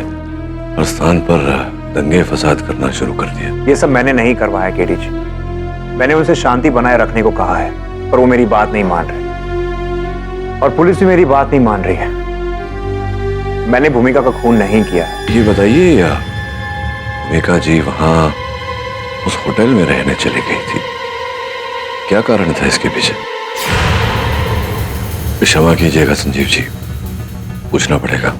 हर स्थान पर दंगे फसाद करना शुरू कर दिया। ये सब मैंने नहीं करवाया केडी जी, मैंने उनसे शांति बनाए रखने को कहा है, पर वो मेरी बात नहीं मान रहे और पुलिस भी मेरी बात नहीं मान रही है। मैंने भूमिका का खून नहीं किया है। ये बताइए, भूमिका जी वहां उस होटल में रहने चली गई थी, क्या कारण था इसके पीछे? क्षमा कीजिएगा संजीव जी, पूछना पड़ेगा।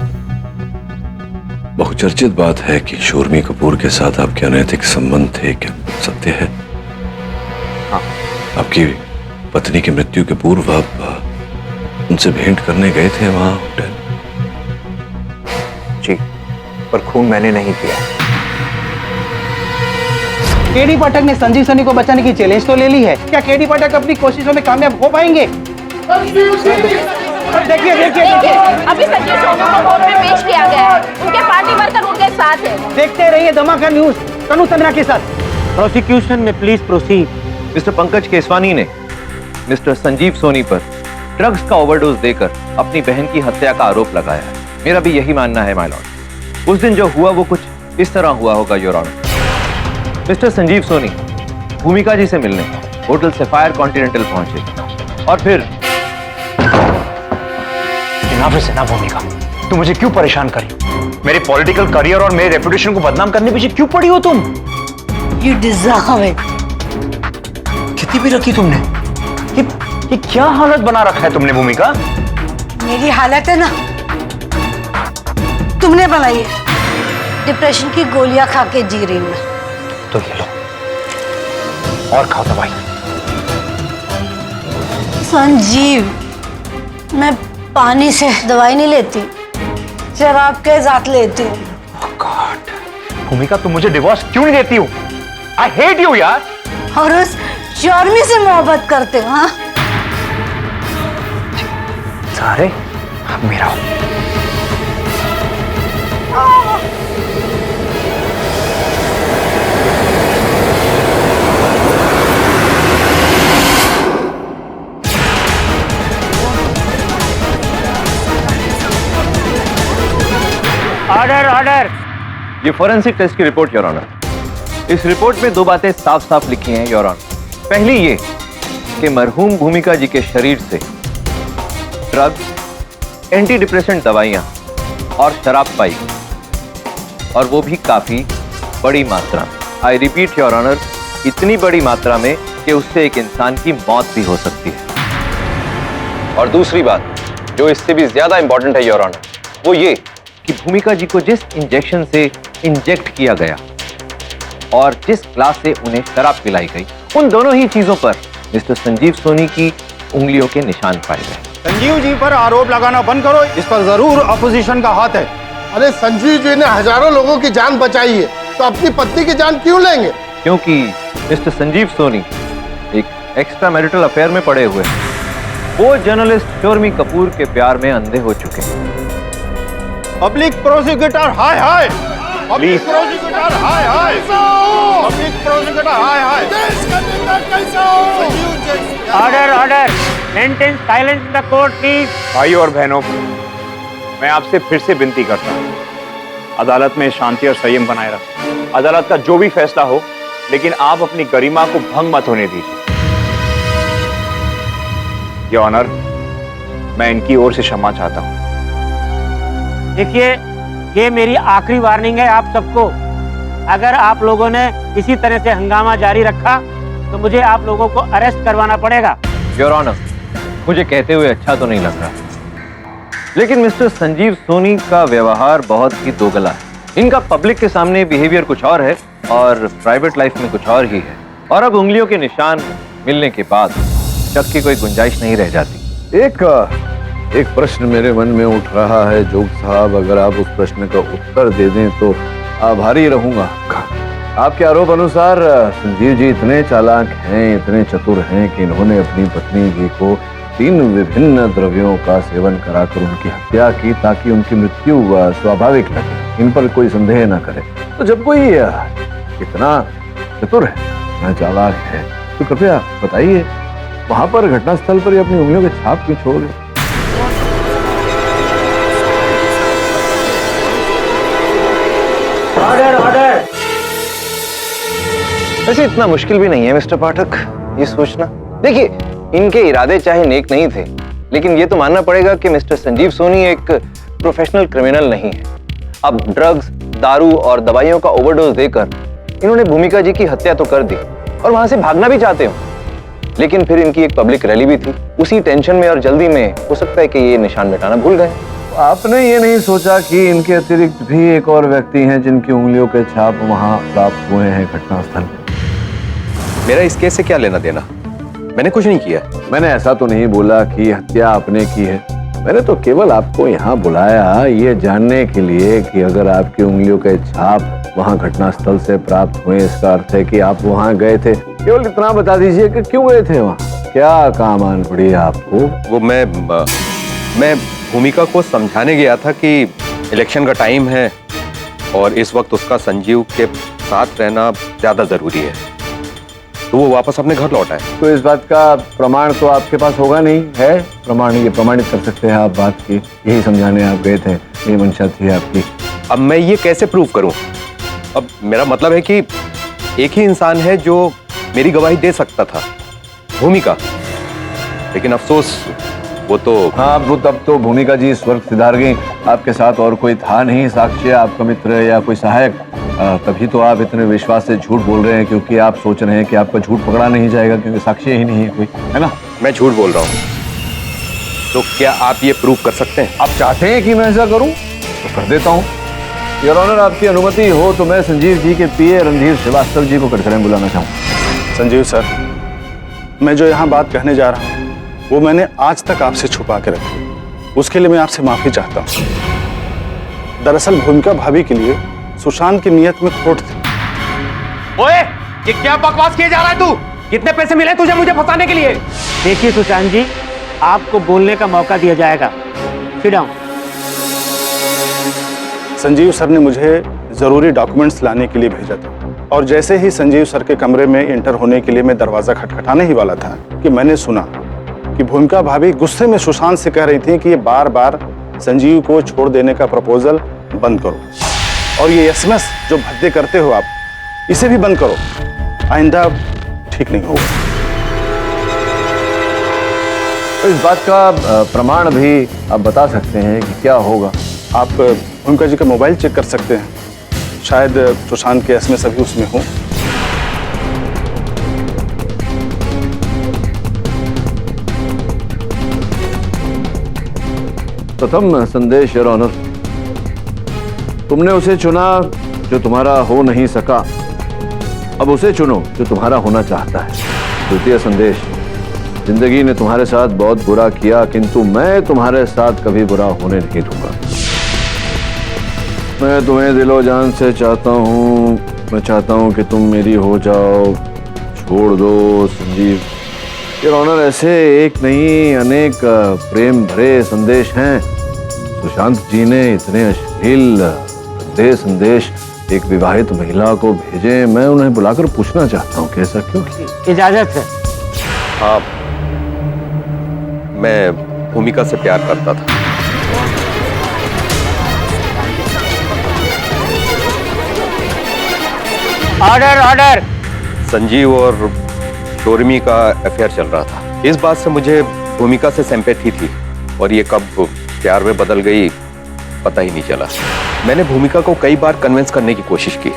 बहुचर्चित बात है कि शोर्मी कपूर के साथ आपके अनैतिक संबंध थे, क्या सत्य है? हाँ। आपकी पत्नी की मृत्यु के पूर्व आप उनसे भेंट करने गए थे वहां होटल? जी, पर खून मैंने नहीं किया। केडी पाठक ने संजीव सोनी को बचाने की चैलेंज तो ले ली है, क्या केडी पाठक अपनी कोशिशों में कामयाब हो पाएंगे? देखिए देखिए देखिए, अभी संजीव सोनी को कोर्ट में पेश किया गया है। उनके पार्टी वर्कर उनके साथ है। देखते रहिए धमाका न्यूज तनु चंद्रा के साथ। प्रोसिक्यूशन में please proceed. Mister Pankaj Keswani ने मिस्टर संजीव सोनी पर ड्रग्स का ओवरडोज देकर अपनी बहन की हत्या का आरोप लगाया है। मेरा भी यही मानना है माय लॉर्ड। उस दिन जो हुआ वो कुछ इस तरह हुआ होगा your honour. Mister Sanjeev Soni Bhumika ji से मिलने होटल सफायर कॉन्टिनेंटल पहुंचे और फिर से ना भूमिका, तुम मुझे क्यों परेशान करी? मेरे पॉलिटिकल करियर और मेरे रेपुटेशन को बदनाम करने पीछे क्यों पड़ी हो तुम? You deserve it. कितनी भी रखी तुमने? ये क्या हालत बना रखा है तुमने भूमिका? मेरी हालत है ना, तुमने बनाई है। डिप्रेशन की गोलियां खा के जी रही हूं मैं। तो ये लो और खाओ दवाई। संजीव, मैं पानी से दवाई नहीं लेती, शराब के साथ लेती हूँ। भूमिका तुम मुझे डिवोर्स क्यों नहीं देती हो? आई हेट यू यार। और उस चौरमी से मोहब्बत करते हो? हाँ, सारे अब मेरा हो। Order order. ये फोरेंसिक टेस्ट की रिपोर्ट योर ऑनर। इस रिपोर्ट में दो बातें साफ साफ लिखी हैं योर ऑनर। पहली ये कि मरहूम भूमिका जी के शरीर से ड्रग्स, एंटी डिप्रेसेंट दवाइयां और शराब पाई, और वो भी काफी बड़ी मात्रा। आई रिपीट योर ऑनर, इतनी बड़ी मात्रा में कि उससे एक इंसान की मौत भी हो सकती है। और दूसरी बात जो इससे भी ज्यादा इंपॉर्टेंट है योर ऑनर, वो ये कि भूमिका जी को जिस इंजेक्शन से इंजेक्ट किया गया और जिस ग्लास से उन्हें शराब पिलाई गई, उन दोनों ही चीजों पर मिस्टर संजीव सोनी की उंगलियों के निशान पाए गए। संजीव जी पर आरोप लगाना बंद करो, इस पर जरूर अपोजिशन का हाथ है। अरे संजीव जी ने हजारों लोगों की जान बचाई है, तो अपनी पत्नी की जान क्यों लेंगे? क्योंकि मिस्टर संजीव सोनी एक एक्स्ट्रा मैरिटल अफेयर में पड़े हुए हैं। वो जर्नलिस्ट शर्मी कपूर के प्यार में अंधे हो चुके हैं। पब्लिक प्रोसिक्यूटर हाय हाय, पब्लिक प्रोसिक्यूटर हाय हाय, पब्लिक प्रोसिक्यूटर हाय हाय। देश का नेता कैसा हो? Order order, maintain silence in the court please. भाई और बहनों, मैं आपसे फिर से विनती करता हूँ, अदालत में शांति और संयम बनाए रखें। अदालत का जो भी फैसला हो, लेकिन आप अपनी गरिमा को भंग मत होने दीजिए। योर ऑनर, मैं इनकी ओर से क्षमा चाहता हूँ। देखिए, ये मेरी आखिरी वार्निंग है आप सबको। अगर आप लोगों ने इसी तरह से हंगामा जारी रखा तो मुझे आप लोगों को अरेस्ट करवाना पड़ेगा। योर ऑनर, मुझे कहते हुए अच्छा तो नहीं लग रहा, लेकिन मिस्टर संजीव सोनी का व्यवहार बहुत ही दोगला है। इनका पब्लिक के सामने बिहेवियर कुछ और है और प्राइवेट लाइफ में कुछ और ही है। और अब उंगलियों के निशान मिलने के बाद शक की कोई गुंजाइश नहीं रह जाती। एक प्रश्न मेरे मन में उठ रहा है जोग साहब, अगर आप उस प्रश्न का उत्तर दे दें तो आभारी रहूंगा। आपके आरोप अनुसार संजीव जी इतने चालाक हैं, इतने चतुर हैं कि इन्होंने अपनी पत्नी जी को 3 विभिन्न द्रव्यों का सेवन कराकर उनकी हत्या की ताकि उनकी मृत्यु स्वाभाविक लगे, इन पर कोई संदेह न करे। तो जब कोई इतना चतुर है, इतना चालाक है, तो कृपया बताइए वहां पर घटनास्थल पर अपनी उंगलियों के छाप क्यों छोड़ गए? Order order. वैसे इतना मुश्किल भी नहीं है मिस्टर पाठक ये सोचना। देखिए, इनके इरादे चाहे नेक नहीं थे, लेकिन ये तो मानना पड़ेगा कि मिस्टर संजीव सोनी एक प्रोफेशनल क्रिमिनल नहीं है। अब ड्रग्स, दारू और दवाइयों का ओवरडोज देकर इन्होंने भूमिका जी की हत्या तो कर दी और वहां से भागना भी चाहते हो, लेकिन फिर इनकी एक पब्लिक रैली भी थी। उसी टेंशन में और जल्दी में हो सकता है कि ये निशान मिटाना भूल गए। आपने ये नहीं सोचा कि इनके अतिरिक्त भी एक और व्यक्ति हैं जिनकी उंगलियों के छाप वहां प्राप्त हुए हैं घटनास्थल पर? मेरा इस केस से क्या लेना देना? मैंने कुछ नहीं किया। मैंने ऐसा तो नहीं बोला कि हत्या आपने की है। मैंने तो केवल आपको यहाँ बुलाया ये जानने के लिए कि अगर आपकी उंगलियों के छाप वहां घटनास्थल से प्राप्त हुए, इसका अर्थ है कि आप वहां गए थे। केवल इतना बता दीजिए कि क्यों गए थे वहां, क्या काम आन पड़ी आपको? वो मैं भूमिका को समझाने गया था कि इलेक्शन का टाइम है और इस वक्त उसका संजीव के साथ रहना ज्यादा जरूरी है, तो वो वापस अपने घर लौटा है। तो इस बात का प्रमाण तो आपके पास होगा नहीं है? प्रमाण ये प्रमाणित कर सकते हैं आप बात की, यही समझाने आप गए थे, ये मंशा थी आपकी। अब मैं ये कैसे प्रूव करूं? अब मेरा मतलब है कि एक ही इंसान है जो मेरी गवाही दे सकता था, भूमिका, लेकिन अफसोस वो तो। हाँ, वो तब तो भूमिका जी स्वर्ग सिधार गई, आपके साथ और कोई था नहीं साक्षी, आपका मित्र या कोई सहायक। तभी तो आप इतने विश्वास से झूठ बोल रहे हैं, क्योंकि आप सोच रहे हैं कि आपका झूठ पकड़ा नहीं जाएगा, क्योंकि साक्षी ही नहीं है कोई, है ना? मैं झूठ बोल रहा हूँ, तो क्या आप ये प्रूव कर सकते हैं? आप चाहते हैं कि मैं ऐसा करूं तो कर देता हूं। योर ऑनर, आपकी अनुमति हो तो मैं संजीव जी के पीए रणधीर श्रीवास्तव जी को कटघरे बुलाना चाहूँ। संजीव सर, मैं जो यहाँ बात कहने जा रहा हूँ वो मैंने आज तक आपसे छुपा के रखी, उसके लिए मैं आपसे माफी चाहता हूँ। दरअसल भूमिका भाभी के लिए सुशांत की नीयत में खोट थी। ओए, ये क्या बकवास किए जा रहा है तू? कितने पैसे मिले तुझे मुझे फंसाने के लिए? देखिए सुशांत जी, आपको बोलने का मौका दिया जाएगा। Sit down. संजीव सर ने मुझे जरूरी डॉक्यूमेंट्स लाने के लिए भेजा था, और जैसे ही संजीव सर के कमरे में एंटर होने के लिए मैं दरवाजा खटखटाने ही वाला था कि मैंने सुना कि भूमिका भाभी गुस्से में सुशांत से कह रही थी कि ये बार बार संजीव को छोड़ देने का प्रपोजल बंद करो, और ये एसएमएस जो भद्दे करते हो आप, इसे भी बंद करो, आइंदा ठीक नहीं होगा। तो इस बात का प्रमाण भी आप बता सकते हैं कि क्या होगा? आप भूमिका जी का मोबाइल चेक कर सकते हैं, शायद सुशांत के एसएमएस अभी उसमें हो। प्रथम संदेश योर ऑनर, तुमने उसे चुना जो तुम्हारा हो नहीं सका, अब उसे चुनो जो तुम्हारा होना चाहता है। द्वितीय संदेश, जिंदगी ने तुम्हारे साथ बहुत बुरा किया, किंतु मैं तुम्हारे साथ कभी बुरा होने नहीं दूंगा। मैं तुम्हें दिलो जान से चाहता हूँ, मैं चाहता हूँ कि तुम मेरी हो जाओ, छोड़ दो संजीव। योर ऑनर, ऐसे एक नहीं अनेक प्रेम भरे संदेश हैं। सुशांत जी ने इतने अश्लील संदेश एक विवाहित महिला को भेजे, मैं उन्हें बुलाकर पूछना चाहता हूँ कि ऐसा क्यों किया? इजाजत है। हाँ, मैं भूमिका से प्यार करता था। Order order. संजीव और शोरमी का अफेयर चल रहा था, इस बात से मुझे भूमिका से सिंपैथी थी, और ये कब प्यार में बदल गई पता ही नहीं चला। मैंने भूमिका को कई बार कन्विंस करने की कोशिश की,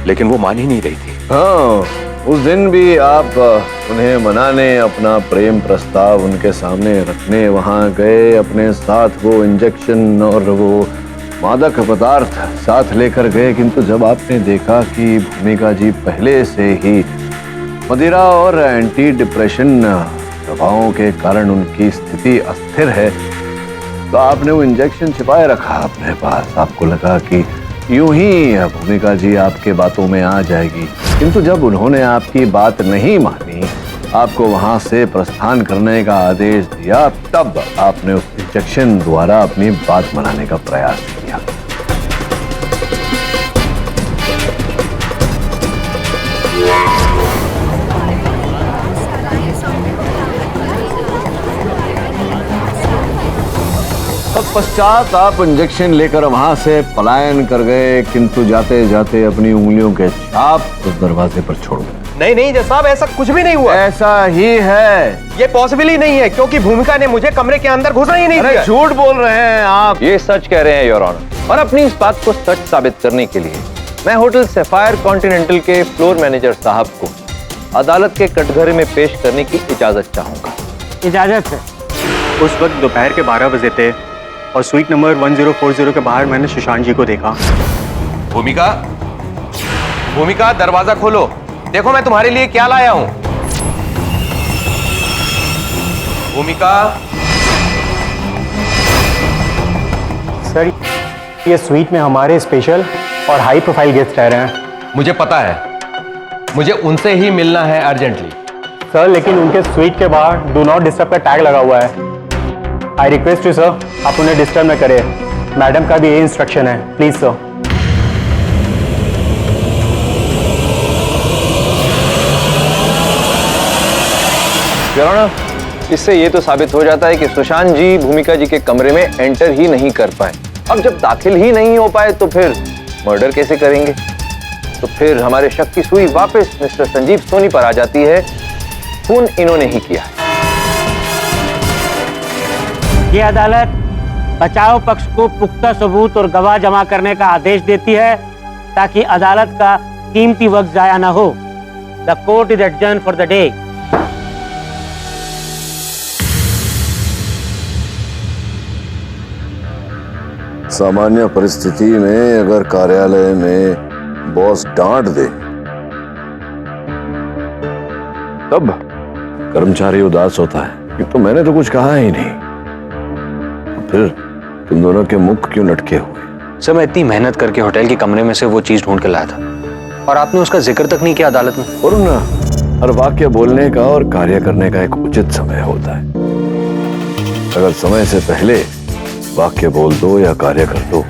लेकिन वो मान ही नहीं रही थी। हाँ, उस दिन भी आप उन्हें मनाने अपना प्रेम प्रस्ताव उनके सामने रखने वहां गए, अपने साथ वो इंजेक्शन और वो मादक पदार्थ साथ लेकर गए, किंतु जब आपने देखा कि भूमिका जी पहले से ही मदिरा और एंटी डिप्रेशन दवाओं के कारण उनकी स्थिति अस्थिर है, तो आपने वो इंजेक्शन छिपाए रखा अपने पास। आपको लगा कि यूं ही भूमिका जी आपके बातों में आ जाएगी, किंतु जब उन्होंने आपकी बात नहीं मानी, आपको वहां से प्रस्थान करने का आदेश दिया, तब आपने उस इंजेक्शन द्वारा अपनी बात मनाने का प्रयास किया। तत्पश्चात आप इंजेक्शन लेकर वहां से पलायन कर गए, किंतु जाते जाते अपनी उंगलियों के छाप उस दरवाजे पर छोड़ गए। नहीं नहीं जज साहब, ऐसा कुछ भी नहीं हुआ। ऐसा ही है। ये पॉसिबल ही नहीं है, क्योंकि भूमिका ने मुझे कमरे के अंदर घुसना ही नहीं दिया। अरे झूठ बोल रहे हैं आप। ये सच कह रहे हैं योर ऑनर, और अपनी इस बात को सच साबित करने के लिए मैं होटल सफायर कॉन्टिनेंटल के फ्लोर मैनेजर साहब को अदालत के कटघरे में पेश करने की इजाजत चाहूंगा। इजाजत है। उस वक्त दोपहर के 12 बजे थे और स्वीट नंबर 1040 के बाहर मैंने सुशांत जी को देखा। भूमिका, भूमिका दरवाजा खोलो, देखो मैं तुम्हारे लिए क्या लाया हूं। भूमिका। सर, ये स्वीट में हमारे स्पेशल और हाई प्रोफाइल गेस्ट रह रहे हैं। मुझे पता है, मुझे उनसे ही मिलना है अर्जेंटली। सर लेकिन उनके स्वीट के बाहर डू नॉट डिस्टर्ब का टैग लगा हुआ है। आई रिक्वेस्ट यू सर, आप उन्हें डिस्टर्ब न करें। मैडम का भी ये इंस्ट्रक्शन है, प्लीज सर। योर ऑनर, इससे ये तो साबित हो जाता है कि सुशांत जी भूमिका जी के कमरे में एंटर ही नहीं कर पाए। अब जब दाखिल ही नहीं हो पाए तो फिर मर्डर कैसे करेंगे? तो फिर हमारे शक की सुई वापस मिस्टर संजीव सोनी पर आ जाती है। खून इन्होंने ही किया है। ये अदालत बचाव पक्ष को पुख्ता सबूत और गवाह जमा करने का आदेश देती है ताकि अदालत का कीमती वक्त जाया न हो। The court is adjourn for the day. सामान्य परिस्थिति में अगर कार्यालय में बॉस डांट दे तब कर्मचारी उदास होता है कि तो मैंने तो कुछ कहा ही नहीं। फिर तुम दोनों के मुख क्यों लटके हुए? सर मैं इतनी मेहनत करके होटल के कमरे में से वो चीज ढूंढ के लाया था और आपने उसका जिक्र तक नहीं किया अदालत में। और ना, हर वाक्य बोलने का और कार्य करने का एक उचित समय होता है। अगर समय से पहले वाक्य बोल दो या कार्य कर दो,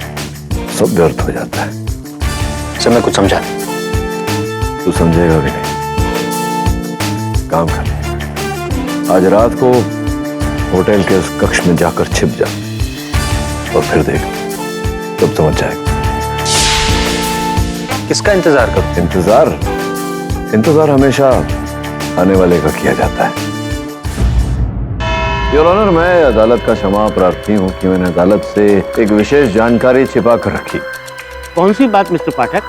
सब व्यर्थ हो जाता है। सर मैं कुछ समझा। तू समझेगा भी नहीं। काम कर, आज रात को होटल के उस कक्ष में जाकर छिप जा और फिर देख, तब समझ जाएगा। किसका इंतजार करो? इंतजार हमेशा आने वाले का किया जाता है। योर ऑनर, मैं अदालत का क्षमा प्रार्थी हूं कि मैंने अदालत से एक विशेष जानकारी छिपा कर रखी। कौन सी बात मिस्टर पाठक?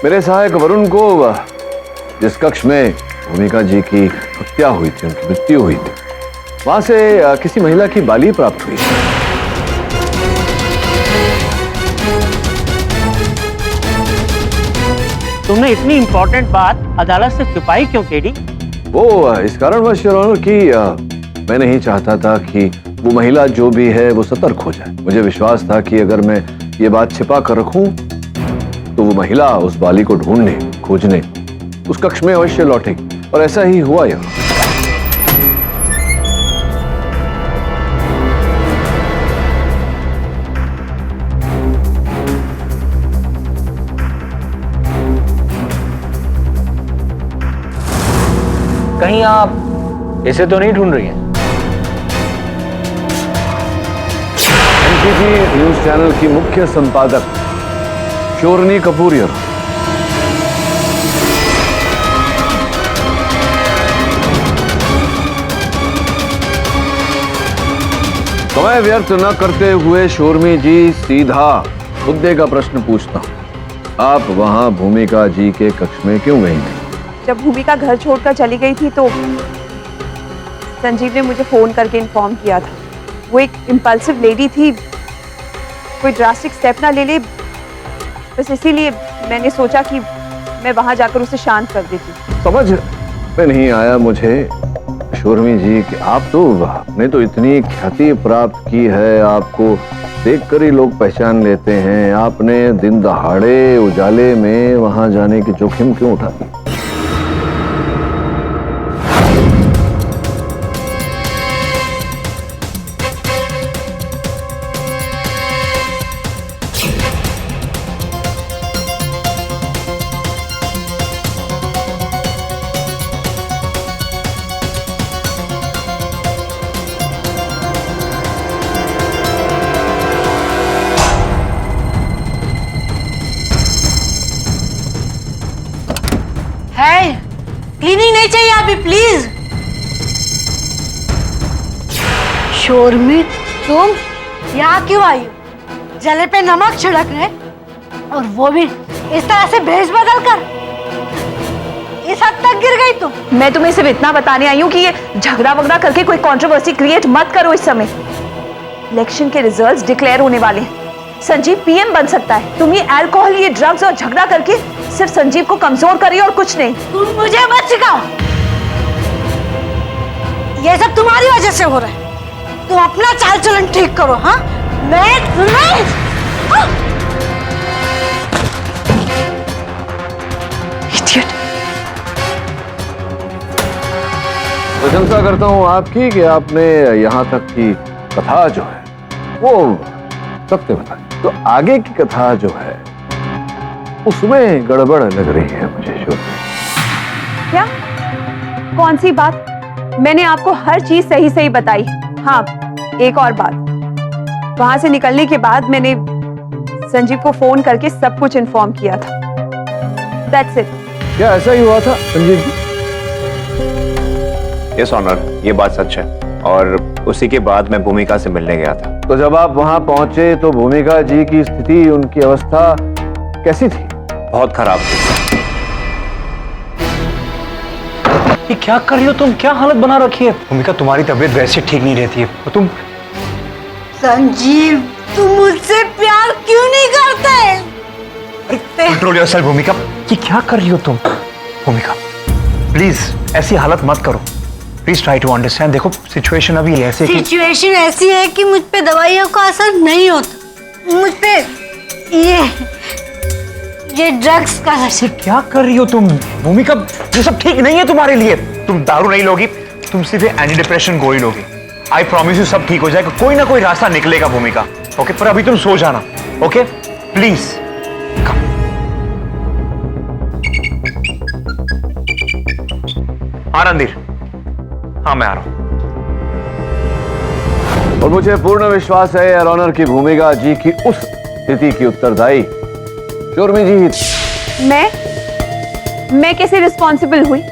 मेरे सहायक वरुण को जिस कक्ष में भूमिका जी की हत्या हुई थी, उनकी मृत्यु हुई थी, वहां से किसी महिला की बाली प्राप्त हुई। तुमने इतनी इंपॉर्टेंट बात अदालत से छुपाई क्यों केडी? वो इस कारणवश योर ऑनर कि मैं नहीं चाहता था कि वो महिला जो भी है वो सतर्क हो जाए। मुझे विश्वास था कि अगर मैं ये बात छिपा कर रखूं तो वो महिला उस बाली को ढूंढने, खोजने उस कक्ष में अवश्य लौटेगी, और ऐसा ही हुआ। यह कहीं आप इसे तो नहीं ढूंढ रही हैं? एनसीसी न्यूज चैनल की मुख्य संपादक शोरनी कपूरियर। समय व्यर्थ न करते हुए शोरमी जी, सीधा मुद्दे का प्रश्न पूछता हूं। आप वहां भूमिका जी के कक्ष में क्यों गई? जब भूमिका घर छोड़कर चली गई थी तो संजीव ने मुझे फोन करके इन्फॉर्म किया था। वो एक इम्पल्सिव लेडी थी, कोई ड्रास्टिक स्टेप ना ले ले, बस इसीलिए मैंने सोचा कि मैं वहां जाकर उसे शांत कर देती। समझ में नहीं आया मुझे शोरमी जी कि आपने तो इतनी ख्याति प्राप्त की है, आपको देखकर ही लोग पहचान लेते हैं। आपने दिन दहाड़े उजाले में वहां जाने की जोखिम क्यों उठा? क्लीनिंग नहीं चाहिए अभी प्लीज। शोरमी, तुम यहाँ क्यों आई हो? जले पे नमक छिड़कने, और वो भी इस तरह से भेष बदल कर? इस हद तक गिर गई तुम? मैं तुम्हें सिर्फ इतना बताने आई हूँ कि ये झगड़ा वगड़ा करके कोई कंट्रोवर्सी क्रिएट मत करो। इस समय इलेक्शन के रिजल्ट्स डिक्लेयर होने वाले हैं। संजीव पीएम बन सकता है। तुम ये अल्कोहल, ये ड्रग्स और झगड़ा करके सिर्फ संजीव को कमजोर करिए और कुछ नहीं। तुम मुझे मत सिखाओ, ये सब तुम्हारी वजह से हो रहा है। तुम अपना चाल चलन ठीक करो। हाँ, मैं तुम्हें प्रशंसा करता हूं आपकी कि आपने यहाँ तक की कथा जो है वो सत्य बताई। तो आगे की कथा जो है उसमें गड़बड़ लग रही है मुझे। क्या? कौन सी बात? मैंने आपको हर चीज सही सही बताई। हाँ, एक और बात, वहां से निकलने के बाद मैंने संजीव को फोन करके सब कुछ इन्फॉर्म किया था। That's it. क्या ऐसा ही हुआ था संजीव जी? यस ऑनर, ये बात सच है और उसी के बाद मैं भूमिका से मिलने गया था। तो जब आप वहां पहुंचे तो भूमिका जी की स्थिति, उनकी अवस्था कैसी थी? बहुत खराब थी। ये क्या कर रही हो तुम? क्या हालत बना रखी है? भूमिका, तुम्हारी तबीयत वैसे ठीक नहीं रहती है और तुम। संजीव, तुम मुझसे प्यार क्यों नहीं करते? कंट्रोल योरसेल्फ भूमिका। ये क्या कर रही हो तुम? भूमिका प्लीज ऐसी हालत मत करो। Please try to understand. देखो सिचुएशन अभी ऐसे सिचुएशन ऐसी है कि मुझ पे दवाइयों का असर नहीं होता। मुझ पे ये ड्रग्स का असर। क्या कर रही हो तुम भूमिका? ये सब ठीक नहीं है तुम्हारे लिए। तुम दारू नहीं लोगी, तुम सिर्फ एंटी डिप्रेशन गोली लोगी। आई प्रॉमिस यू सब ठीक हो जाएगा, कोई ना कोई रास्ता निकलेगा भूमिका। ओके, पर अभी तुम सो जाना। Okay please. हाँ रणधीर, हाँ मैं आ रहा हूं। और मुझे पूर्ण विश्वास है योर ऑनर की भूमिका जी की उस स्थिति की उत्तरदायी शोरमी जी ही। मैं कैसे रिस्पॉन्सिबल हुई?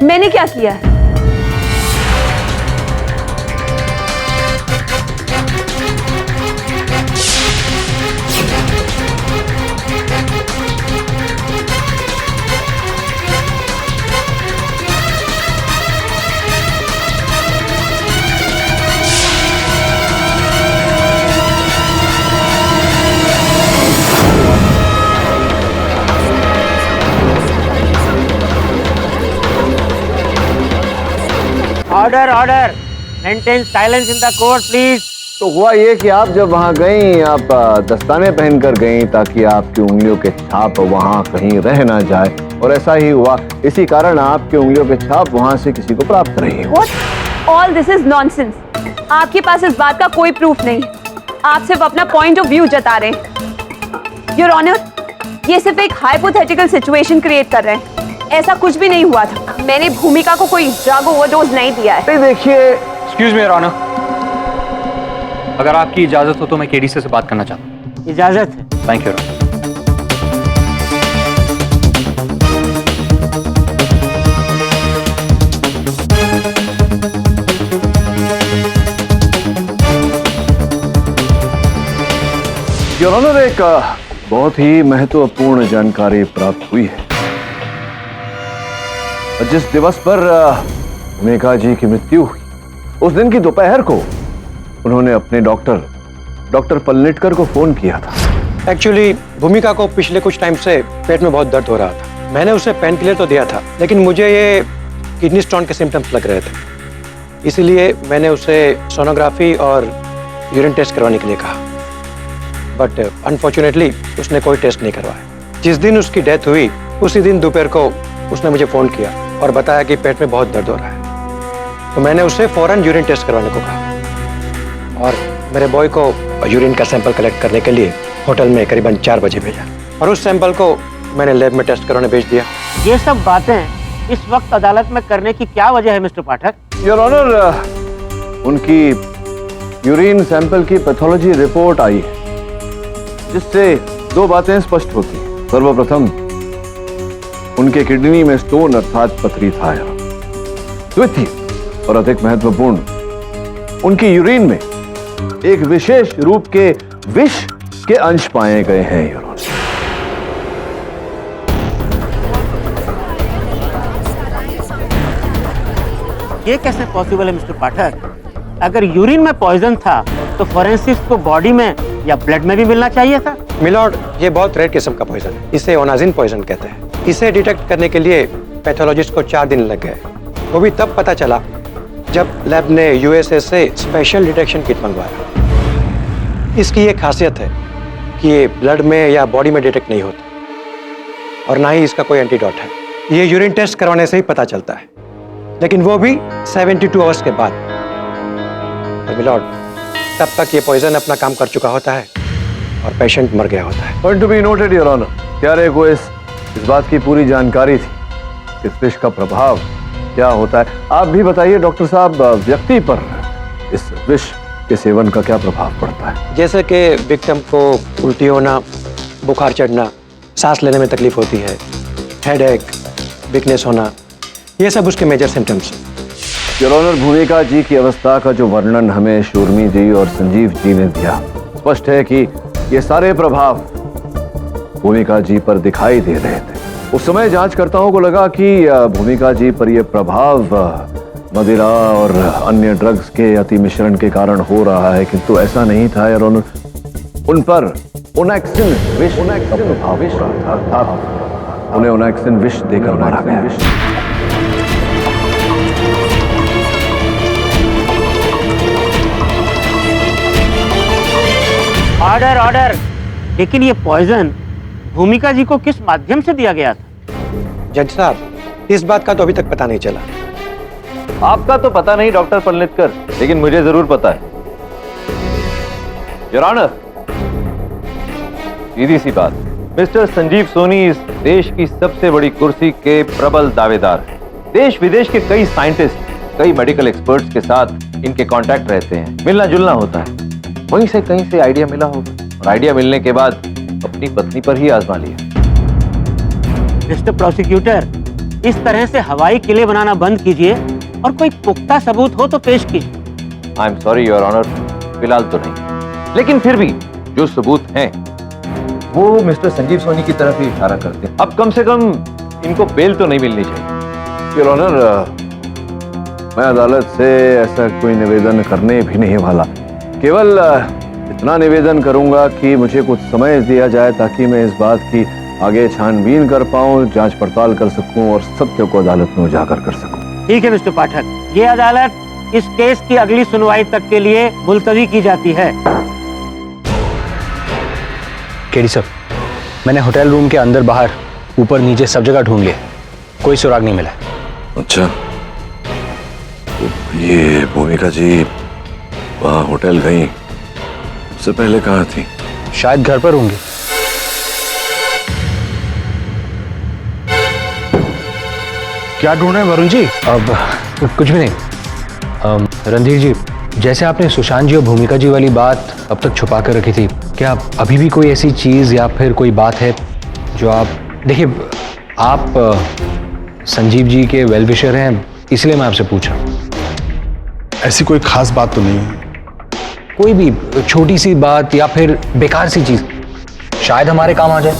मैंने क्या किया है? Order order, maintain silence in the court please. तो हुआ ये कि आप जब वहां गई, आप दस्ताने पहनकर गई ताकि आपकी उंगलियों के छाप वहां कहीं रह ना जाए, और ऐसा ही हुआ। इसी कारण आपकी उंगलियों के छाप वहां से किसी को प्राप्त नहीं हुए। All this is nonsense. आपके पास इस बात का कोई प्रूफ नहीं। आप सिर्फ अपना पॉइंट ऑफ व्यू जता रहे हैं। योर ऑनर, ये सिर्फ एक हाइपोथेटिकल सिचुएशन क्रिएट कर रहे हैं। ऐसा कुछ भी नहीं हुआ था। मैंने भूमिका को कोई ड्रग ओवरडोज नहीं दिया है। देखिए, एक्सक्यूज मी योर ऑनर, अगर आपकी इजाजत हो तो मैं केडी से बात करना चाहता हूँ। इजाजत है। Thank you. योर ऑनर, एक बहुत ही महत्वपूर्ण जानकारी प्राप्त हुई है। जिस दिवस पर भूमिका जी की मृत्यु हुई, उस दिन की दोपहर को उन्होंने अपने डॉक्टर पलनेटकर को फोन किया था। एक्चुअली भूमिका को पिछले कुछ टाइम से पेट में बहुत दर्द हो रहा था। मैंने उसे पेन किलर तो दिया था, लेकिन मुझे ये किडनी स्टोन के सिम्टम्स लग रहे थे। इसीलिए मैंने उसे सोनोग्राफी और यूरिन टेस्ट करवाने के लिए कहा, बट अनफॉर्चुनेटली उसने कोई टेस्ट नहीं करवाया। जिस दिन उसकी डेथ हुई उसी दिन दोपहर को उसने मुझे फ़ोन किया और बताया कि पेट में बहुत दर्द हो रहा है। तो मैंने उससे फौरन यूरिन टेस्ट करवाने को कहा और मेरे बॉय को यूरिन का सैंपल कलेक्ट करने के लिए होटल में करीबन 4 बजे भेजा और उस सैंपल को मैंने लैब में टेस्ट कराने भेज दिया। ये सब बातें इस वक्त अदालत में करने की क्या वजह है मिस्टर पाठक? योर ऑनर, उनकी यूरिन सैंपल की पैथोलॉजी रिपोर्ट आई है, जिससे 2 बातें स्पष्ट होती हैं। सर्वप्रथम, उनके किडनी में स्टोन अर्थात पथरी था। द्वितीय और अधिक महत्वपूर्ण, उनकी यूरिन में एक विशेष रूप के विष के अंश पाए गए हैं। योर ऑनर, ये कैसे पॉसिबल है मिस्टर पाठक? अगर यूरिन में पॉइजन था तो फोरेंसिक्स को बॉडी में या ब्लड में भी मिलना चाहिए था। मिलॉर्ड, ये बहुत रेयर किस्म का पॉइजन है। इसे ओनाजिन पॉइजन कहते हैं। इसे डिटेक्ट करने के लिए पैथोलॉजिस्ट को 4 दिन लग गए। वो भी तब पता चला जब लैब ने यूएसए से स्पेशल डिटेक्शन किट मंगवाया। इसकी ये खासियत है कि ये ब्लड में या बॉडी में डिटेक्ट नहीं होता और ना ही इसका कोई एंटीडोट है। ये यूरिन टेस्ट करवाने से ही पता चलता है। लेकिन वो भी 72 आवर्स के बाद। और मिलॉर्ड, तब तक ये पॉइजन अपना काम कर चुका होता है और पेशेंट मर गया होता है। Point to be noted your honour. प्यारे को इस बात की पूरी जानकारी थी कि इस विष का प्रभाव क्या होता है। आप भी बताइए डॉक्टर साहब, व्यक्ति पर इस विष के सेवन का क्या प्रभाव पड़ता है? जैसे कि विक्टिम को उल्टी होना, बुखार चढ़ना, सांस लेने में तकलीफ होती है, हेडेक, वीकनेस होना, ये सब उसके मेजर सिम्टम्स। योर ऑनर, भूमिका जी की अवस्था का जो वर्णन हमें शूर्मी जी और संजीव जी ने दिया, स्पष्ट है कि ये सारे प्रभाव भूमिका जी पर दिखाई दे रहे थे। उस समय जांचकर्ताओं को लगा कि भूमिका जी पर यह प्रभाव मदिरा और अन्य ड्रग्स के अति मिश्रण के कारण हो रहा है, किंतु ऐसा नहीं था योर ऑनर। उन पर ओनैक्सिन विष का प्रभाव हो रहा था। उन्हें ओनैक्सिन विष देकर मारा गया। Order order. लेकिन ये पॉइजन भूमिका जी को किस माध्यम से दिया गया था? जज साहब, इस बात का तो अभी तक पता नहीं चला। आपका तो पता नहीं डॉक्टर पलनेतकर, लेकिन मुझे जरूर पता है। योर ऑनर, सीधी सी बात, मिस्टर संजीव सोनी इस देश की सबसे बड़ी कुर्सी के प्रबल दावेदार हैं। देश विदेश के कई साइंटिस्ट, कई मेडिकल एक्सपर्ट्स के साथ इनके कांटेक्ट रहते हैं, मिलना जुलना होता है। वहीं से कहीं से आइडिया मिला होगा और आइडिया मिलने के बाद अपनी पत्नी पर ही आजमा लिया। मिस्टर प्रोसिक्यूटर, इस तरह से हवाई किले बनाना बंद कीजिए और कोई पुख्ता सबूत हो तो पेश कीजिए। I am sorry your honour, फिलहाल तो नहीं, लेकिन फिर भी जो सबूत हैं वो मिस्टर संजीव सोनी की तरफ ही इशारा करते हैं। अब कम से कम इनको बेल तो नहीं मिलनी चाहिए। योर ऑनर, मैं अदालत से ऐसा कोई निवेदन करने भी नहीं वाला। केवल इतना निवेदन करूंगा कि मुझे कुछ समय दिया जाए ताकि मैं इस बात की आगे छानबीन कर पाऊं, जांच पड़ताल कर सकूं और सत्य को अदालत में उजागर कर सकूं। ठीक है मिस्टर पाठक, ये अदालत इस केस की अगली सुनवाई तक के लिए मुलतवी की जाती है। केडी साहब, मैंने होटल रूम के अंदर बाहर ऊपर नीचे सब जगह ढूंढ लिया, कोई सुराग नहीं मिला। अच्छा, तो ये भूमिका जी वहाँ होटल गई, उससे पहले कहाँ थी? शायद घर पर होंगी। क्या ढूंढ रहे हैं वरुण जी? अब कुछ भी नहीं। रणधीर जी, जैसे आपने सुशांत जी और भूमिका जी वाली बात अब तक छुपा कर रखी थी, क्या अभी भी कोई ऐसी चीज या फिर कोई बात है जो आप देखिए, आप संजीव जी के वेल विशर हैं, इसलिए मैं आपसे पूछ रहा हूँ। ऐसी कोई खास बात तो नहीं है। कोई भी छोटी सी बात या फिर बेकार सी चीज शायद हमारे काम आ जाए।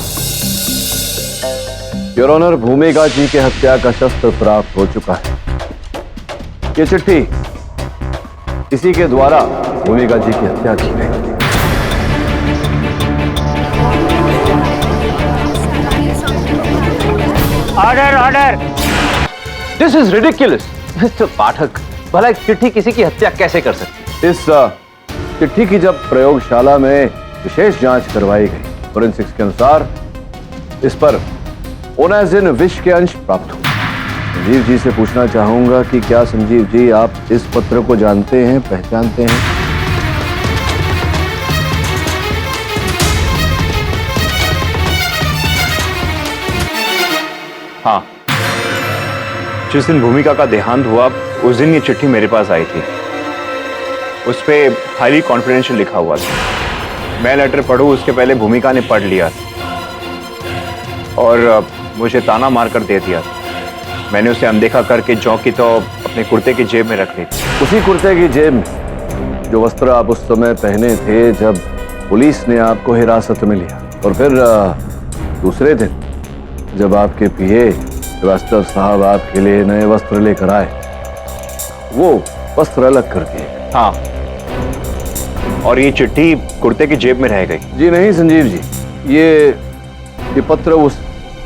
योर ऑनर, भूमिका जी के हत्या का शस्त्र प्राप्त हो चुका है। ये चिट्ठी इसी के द्वारा भूमिका जी की हत्या की गई। Order order. This is ridiculous. Mister Pathak, भला एक चिट्ठी किसी की हत्या कैसे कर सकती? इस चिट्ठी की जब प्रयोगशाला में विशेष जांच करवाई गई, फोरेंसिक्स के अनुसार इस पर ओनाजिन विष के अंश प्राप्त हुए। संजीव जी से पूछना चाहूंगा कि क्या संजीव जी आप इस पत्र को जानते हैं, पहचानते हैं? हाँ, जिस दिन भूमिका का देहांत हुआ उस दिन ये चिट्ठी मेरे पास आई थी। उस पे हाईली कॉन्फिडेंशियल लिखा हुआ था। मैं लेटर पढ़ूं उसके पहले भूमिका ने पढ़ लिया और मुझे ताना मारकर दे दिया। मैंने उसे अनदेखा करके जौ की तो अपने कुर्ते की जेब में रख ली। उसी कुर्ते की जेब में जो वस्त्र आप उस समय पहने थे जब पुलिस ने आपको हिरासत में लिया, और फिर दूसरे दिन जब आपके पीए श्रीवास्तव साहब आपके लिए नए वस्त्र लेकर आए, वो वस्त्र अलग कर दिए। हाँ, और ये चिट्ठी कुर्ते की जेब में रह गई। जी नहीं संजीव जी, ये पत्र उस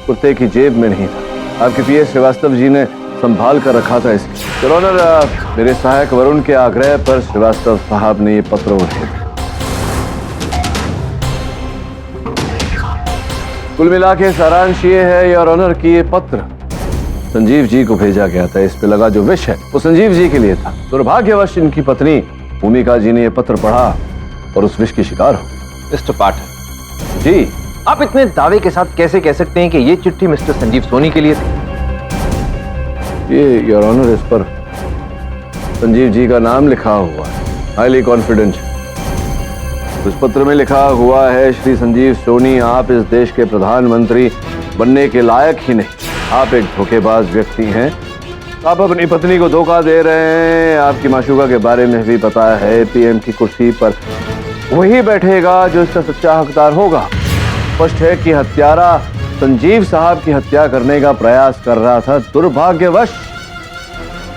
कुर्ते की जेब में नहीं था। आपके पीए श्रीवास्तव जी ने संभाल कर रखा था इसकी। योर ऑनर, मेरे सहायक वरुण के आग्रह पर श्रीवास्तव साहब ने ये पत्र उठे। कुल मिला के सारांश ये है योर ऑनर कि ये पत्र संजीव जी को भेजा गया था। इस पे लगा जो विष है वो संजीव जी के लिए था। दुर्भाग्यवश इनकी पत्नी भूमिका जी ने ये पत्र पढ़ा और उस विष की शिकार हो। मिस्टर पाठक जी, आप इतने दावे के साथ कैसे कह सकते हैं कि ये चिट्ठी मिस्टर संजीव सोनी के लिए थी? ये योर ऑनर, इस पर संजीव जी का नाम लिखा हुआ है, हाईली कॉन्फिडेंशियल। उस पत्र में लिखा हुआ है, श्री संजीव सोनी, आप इस देश के प्रधानमंत्री बनने के लायक ही नहीं। आप एक धोखेबाज व्यक्ति हैं। आप अपनी पत्नी को धोखा दे रहे हैं। आपकी माशूका के बारे में भी पता है, पीएम की कुर्सी पर वही बैठेगा जो इसका सच्चा हकदार होगा। स्पष्ट है कि हत्यारा संजीव साहब की हत्या करने का प्रयास कर रहा था। दुर्भाग्यवश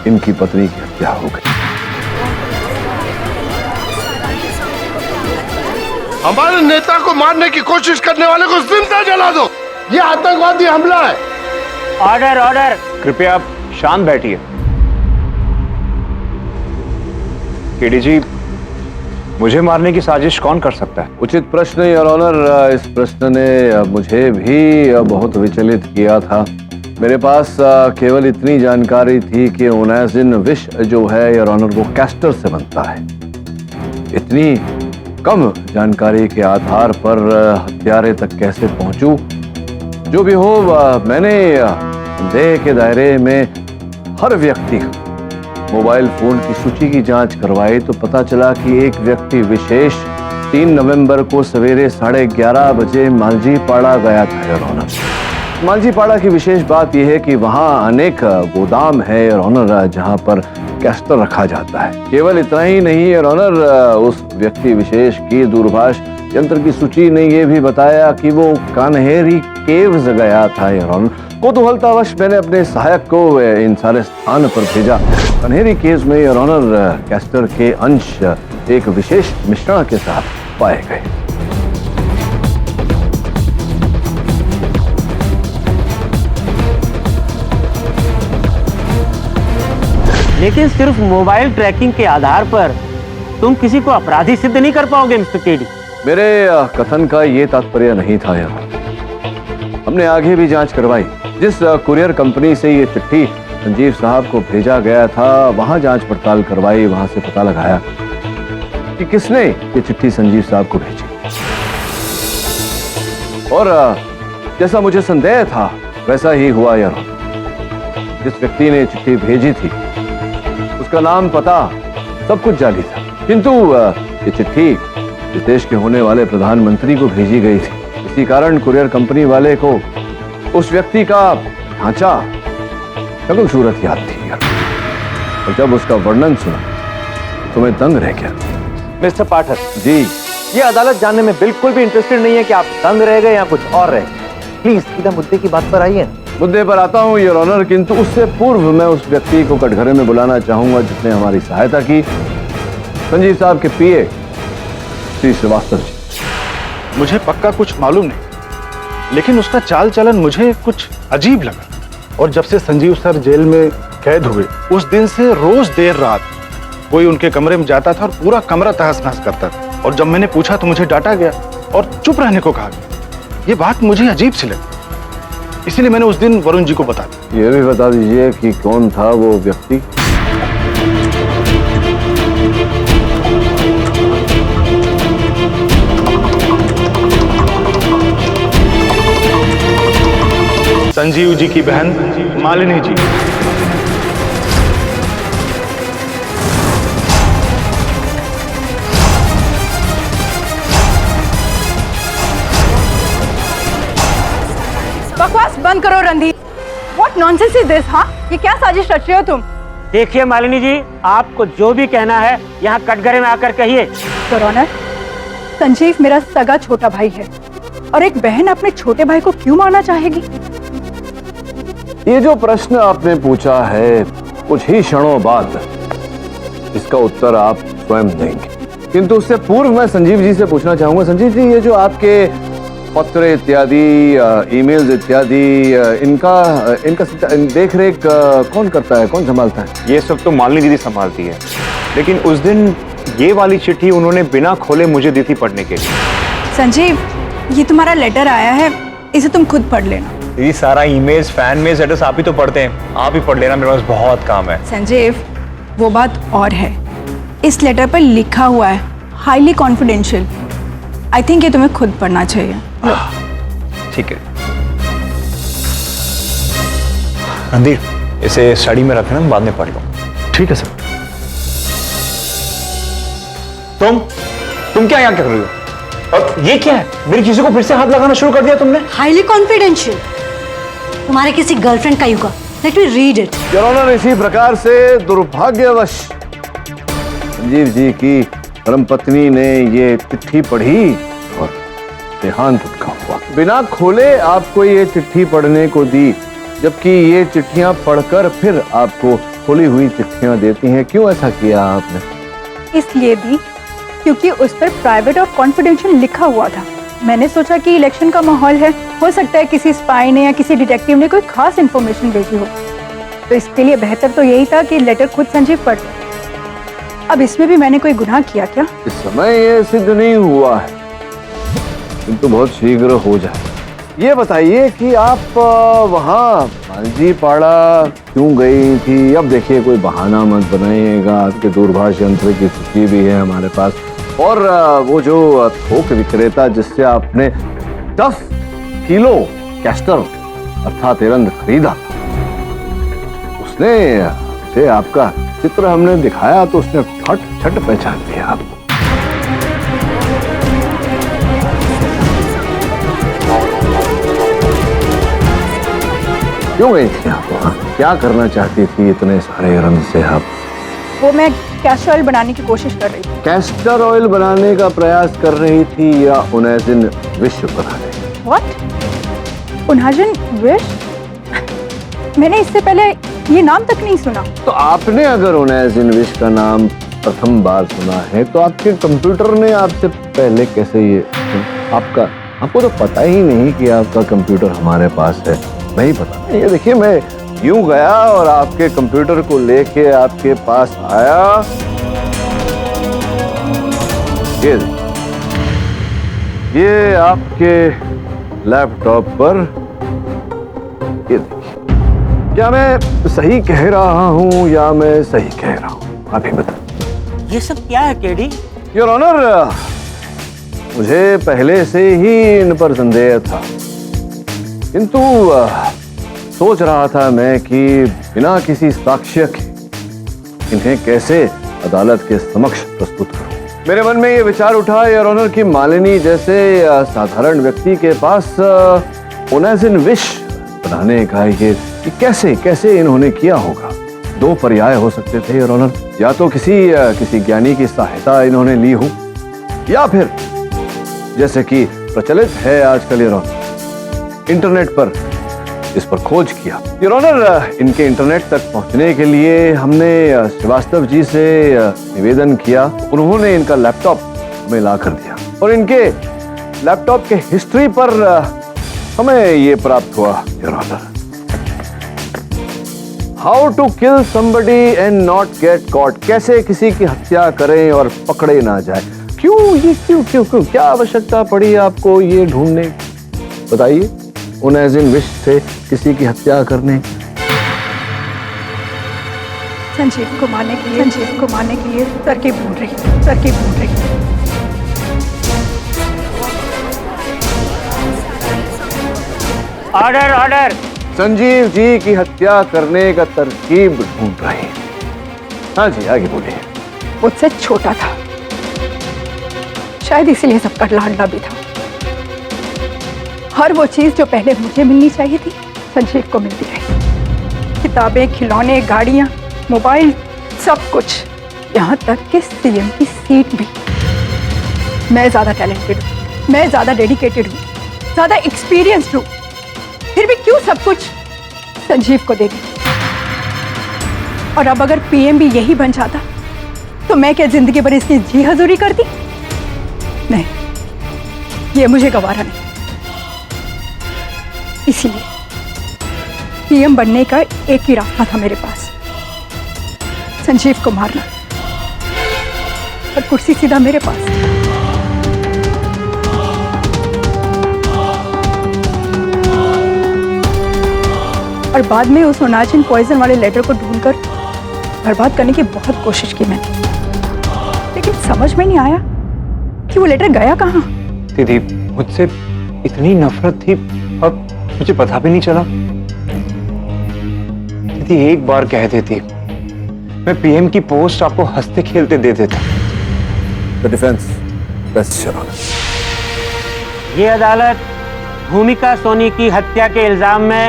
इनकी पत्नी की हत्या हो गई। हमारे नेता को मारने की कोशिश करने वाले को जिंदा जला दो। ये आतंकवादी हमला है। Order order. कृपया आप शांत बैठिए। केडी जी, मुझे मारने की साजिश कौन कर सकता है? उचित प्रश्न योर ऑनर। इस प्रश्न ने मुझे भी बहुत विचलित किया था। मेरे पास केवल इतनी जानकारी थी कि ओनाजिन विष जो है योर ऑनर वो कैस्टर से बनता है। इतनी कम जानकारी के आधार पर हत्यारे तक कैसे पहुंचूं? जो भी हो, मैंने संदेह के दायरे में हर व्यक्ति का मोबाइल फोन की सूची की जांच करवाई तो पता चला कि एक व्यक्ति विशेष 3 नवंबर को सवेरे 11:30 बजे मांझीपाड़ा गया था योर ऑनर। मांझीपाड़ा की विशेष बात यह है कि वहां अनेक गोदाम है योर ऑनर जहां पर कैस्टर रखा जाता है। केवल इतना ही नहीं योर ऑनर, उस व्यक्ति विशेष की दूरभाष यंत्र की सूची ने यह भी बताया कि वो कान्हेरी केव्स गया था योर ऑनर। कौतूहलतावश मैंने अपने सहायक को इन सारे स्थान पर भेजा। कान्हेरी केव्स में योर ऑनर कैस्टर के अंश एक विशेष मिश्रण के साथ पाए गए। लेकिन सिर्फ मोबाइल ट्रैकिंग के आधार पर तुम किसी को अपराधी सिद्ध नहीं कर पाओगे मिस्टर केडी। मेरे कथन का ये तात्पर्य नहीं था यार। हमने आगे भी जांच करवाई। जिस कुरियर कंपनी से ये चिट्ठी संजीव साहब को भेजा गया था वहां जांच पड़ताल करवाई। वहां से पता लगाया कि किसने ये चिट्ठी संजीव साहब को भेजी। और जैसा मुझे संदेह था वैसा ही हुआ यार। जिस व्यक्ति ने चिट्ठी भेजी थी उसका नाम, पता, सब कुछ जाली था, किंतु ये चिट्ठी इस देश के होने वाले प्रधानमंत्री को भेजी गई थी। इसी कारण कुरियर कंपनी वाले को उस व्यक्ति का ढांचा, शक्ल सूरत याद थी यार। और जब उसका वर्णन सुना तो मैं दंग रह गया। मिस्टर पाठक जी, ये अदालत जानने में बिल्कुल भी इंटरेस्टेड नहीं है कि आप दंग रह गए या कुछ और रह गए। प्लीज सीधा मुद्दे की बात पर आइए। मुद्दे पर आता हूं योर ऑनर, किंतु उससे पूर्व मैं उस व्यक्ति को कटघरे में बुलाना चाहूंगा जिसने हमारी सहायता की। संजीव साहब के पीए श्री श्रीवास्तव जी। मुझे पक्का कुछ मालूम नहीं, लेकिन उसका चाल चलन मुझे कुछ अजीब लगा। और जब से संजीव सर जेल में कैद हुए उस दिन से रोज देर रात कोई उनके कमरे में जाता था और पूरा कमरा तहस नहस करता था। और जब मैंने पूछा तो मुझे डांटा गया और चुप रहने को कहा गया। ये बात मुझे अजीब सी लगी, इसलिए मैंने उस दिन वरुण जी को बता दिया। ये भी बता दीजिए कि कौन था वो व्यक्ति। संजीव जी की बहन मालिनी जी। बकवास बंद करो Randhir. What nonsense is this, हाँ? ये क्या साजिश रच रहे हो तुम? देखिए मालिनी जी, आपको जो भी कहना है यहाँ कटघरे में आकर कहिए। योर ऑनर, संजीव मेरा सगा छोटा भाई है और एक बहन अपने छोटे भाई को क्यों मारना चाहेगी? ये जो प्रश्न आपने पूछा है कुछ ही क्षणों बाद इसका उत्तर आप स्वयं देंगे, किंतु उससे पूर्व मैं संजीव जी से पूछना चाहूंगा। संजीव जी, ये जो आपके पत्र इत्यादि, ईमेल्स इत्यादि, इनका देख रेख कौन करता है, कौन संभालता है? ये सब तो मालिनी दीदी संभालती है, लेकिन उस दिन ये वाली चिट्ठी उन्होंने बिना खोले मुझे दी थी पढ़ने के लिए। संजीव, ये तुम्हारा लेटर आया है, इसे तुम खुद पढ़ लेना। ये सारा ईमेल्स, फैन मेल्स, लेटर्स आप ही तो पढ़ते हैं, आप ही पढ़ लेना, मेरे पास बहुत काम है। संजीव, वो बात और है, इस लेटर पर लिखा हुआ है हाईली कॉन्फिडेंशियल। आई थिंक ये तुम्हें खुद पढ़ना चाहिए। ठीक है रणधीर, इसे स्टडी में रखना, बाद में पढ़ लो। ठीक है सर। तुम क्या यहाँ कर रही हो? और ये क्या है? मेरी किसी को फिर से हाथ लगाना शुरू कर दिया तुमने? हाईली कॉन्फिडेंशियल, तुम्हारे किसी गर्लफ्रेंड का युगा। Let me read it. Your honour, इसी प्रकार से दुर्भाग्यवश संजीव जी की धर्मपत्नी ने ये चिट्ठी पढ़ी और देहांत उनका हुआ। बिना खोले आपको ये चिट्ठी पढ़ने को दी, जबकि ये चिट्ठियां पढ़कर फिर आपको खुली हुई चिट्ठियां देती हैं। क्यों ऐसा किया आपने? इसलिए दी क्योंकि उस पर प्राइवेट और कॉन्फिडेंशियल लिखा हुआ था। मैंने सोचा कि इलेक्शन का माहौल है, हो सकता है किसी स्पाई ने या किसी डिटेक्टिव ने कोई खास इन्फॉर्मेशन भेजी हो, तो इसके लिए बेहतर तो यही था कि लेटर खुद संजीव पढ़ ले। अब इसमें भी मैंने कोई गुनाह किया क्या? इस समय ये सिद्ध नहीं हुआ है, किंतु बहुत शीघ्र हो जाए। ये बताइए कि आप वहाँ मांझी पाड़ा क्यों गई थी? अब देखिए, कोई बहाना मत बनाइएगा, आपके दूरभाष यंत्र की सूची भी है हमारे पास, और वो जो थोक विक्रेता जिससे आपने 10 किलो कैस्टर अर्थात एरंड खरीदा, उसने आपका चित्र हमने दिखाया तो उसने फट छट पहचान लिया आपको। क्यों गई थी आप वहाँ? क्या करना चाहती थी इतने सारे रंग से आप? वो मैं कैस्टर ऑयल बनाने की कोशिश कर रही थी। कैस्टर ऑयल बनाने का प्रयास कर रही थी या उनैजिन विष बनाने? व्हाट? उनैजिन विष? मैंने इससे पहले ये नाम तक नहीं सुना। तो आपने अगर उनैजिन विष का नाम प्रथम बार सुना है तो आपके कंप्यूटर ने आपसे पहले कैसे ये आपको तो पता ही नहीं कि आपका कंप्यूटर हमारे पास है। नहीं पता। ये देखिए, मैं यूं गया और आपके कंप्यूटर को लेके आपके पास आया। ये आपके लैपटॉप पर, ये देखिए। क्या मैं सही कह रहा हूं या मैं सही कह रहा हूं? आप ही बताइए। ये सब क्या है केडी? योर ऑनर, मुझे पहले से ही इन पर संदेह था, किंतु सोच रहा था मैं कि बिना किसी साक्ष्य के इन्हें कैसे अदालत के समक्ष प्रस्तुत करूं। मेरे मन में ये विचार उठा योर ऑनर कि मालिनी जैसे साधारण व्यक्ति के पास उनैजिन विष बनाने का ये कैसे इन्होंने किया होगा। दो पर्याय हो सकते थे योर ऑनर, या तो किसी ज्ञानी की सहायता इन्होंने ली हो, या फिर जैसे कि प्रचलित है आजकल योर ऑनर, इंटरनेट पर इस पर खोज किया। योर ऑनर, इनके इंटरनेट तक पहुंचने के लिए हमने श्रीवास्तव जी से निवेदन किया। उन्होंने इनका लैपटॉप हमें ला कर दिया और इनके लैपटॉप के हिस्ट्री पर हमें ये प्राप्त हुआ your honour, how to kill somebody and not get caught. कैसे किसी की हत्या करें और पकड़े ना जाए। क्यों क्या आवश्यकता पड़ी आपको ये ढूंढने? बताइए, उनैजिन विष से किसी की हत्या करने? संजीव को मारने के लिए तरकीब ढूंढ रही। ऑर्डर। संजीव जी की हत्या करने का तरकीब ढूंढ रही। हाँ जी, आगे बोलिए। मुझसे छोटा था, शायद इसीलिए सबका लाडला भी था। हर वो चीज जो पहले मुझे मिलनी चाहिए थी संजीव को मिलती रही। किताबें, खिलौने, गाड़ियां, मोबाइल, सब कुछ, यहाँ तक कि सीएम की सीट भी। मैं ज्यादा टैलेंटेड हूँ, मैं ज्यादा डेडिकेटेड हूँ, ज्यादा एक्सपीरियंस्ड हूँ, फिर भी क्यों सब कुछ संजीव को दे दी? और अब अगर पीएम भी यही बन जाता तो मैं क्या जिंदगी भर इसकी जी हजूरी करती? नहीं, ये मुझे गवारा नहीं। इसीलिए पीएम बनने का एक ही रास्ता था मेरे पास, संजीव को मारना, और कुर्सी सीधा मेरे पास। और बाद में उस ओनाजिन पॉइजन वाले लेटर को ढूंढकर बर्बाद करने की बहुत कोशिश की मैंने, लेकिन समझ में नहीं आया कि वो लेटर गया कहाँ। दीदी मुझसे इतनी नफरत थी और मुझे पता भी नहीं चला। दीदी एक बार कह देती, मैं पीएम की पोस्ट आपको हंसते खेलते दे देता। The defence rests your honour. ये अदालत भूमिका सोनी की हत्या के इल्जाम में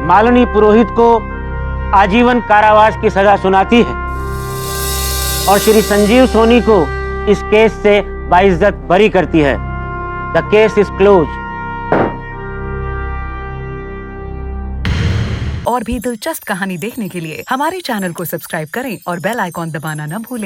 मालिनी पुरोहित को आजीवन कारावास की सजा सुनाती है और श्री संजीव सोनी को इस केस से बाइज्जत बरी करती है। The case is close. और भी दिलचस्प कहानी देखने के लिए हमारे चैनल को सब्सक्राइब करें और बेल आइकॉन दबाना न भूलें।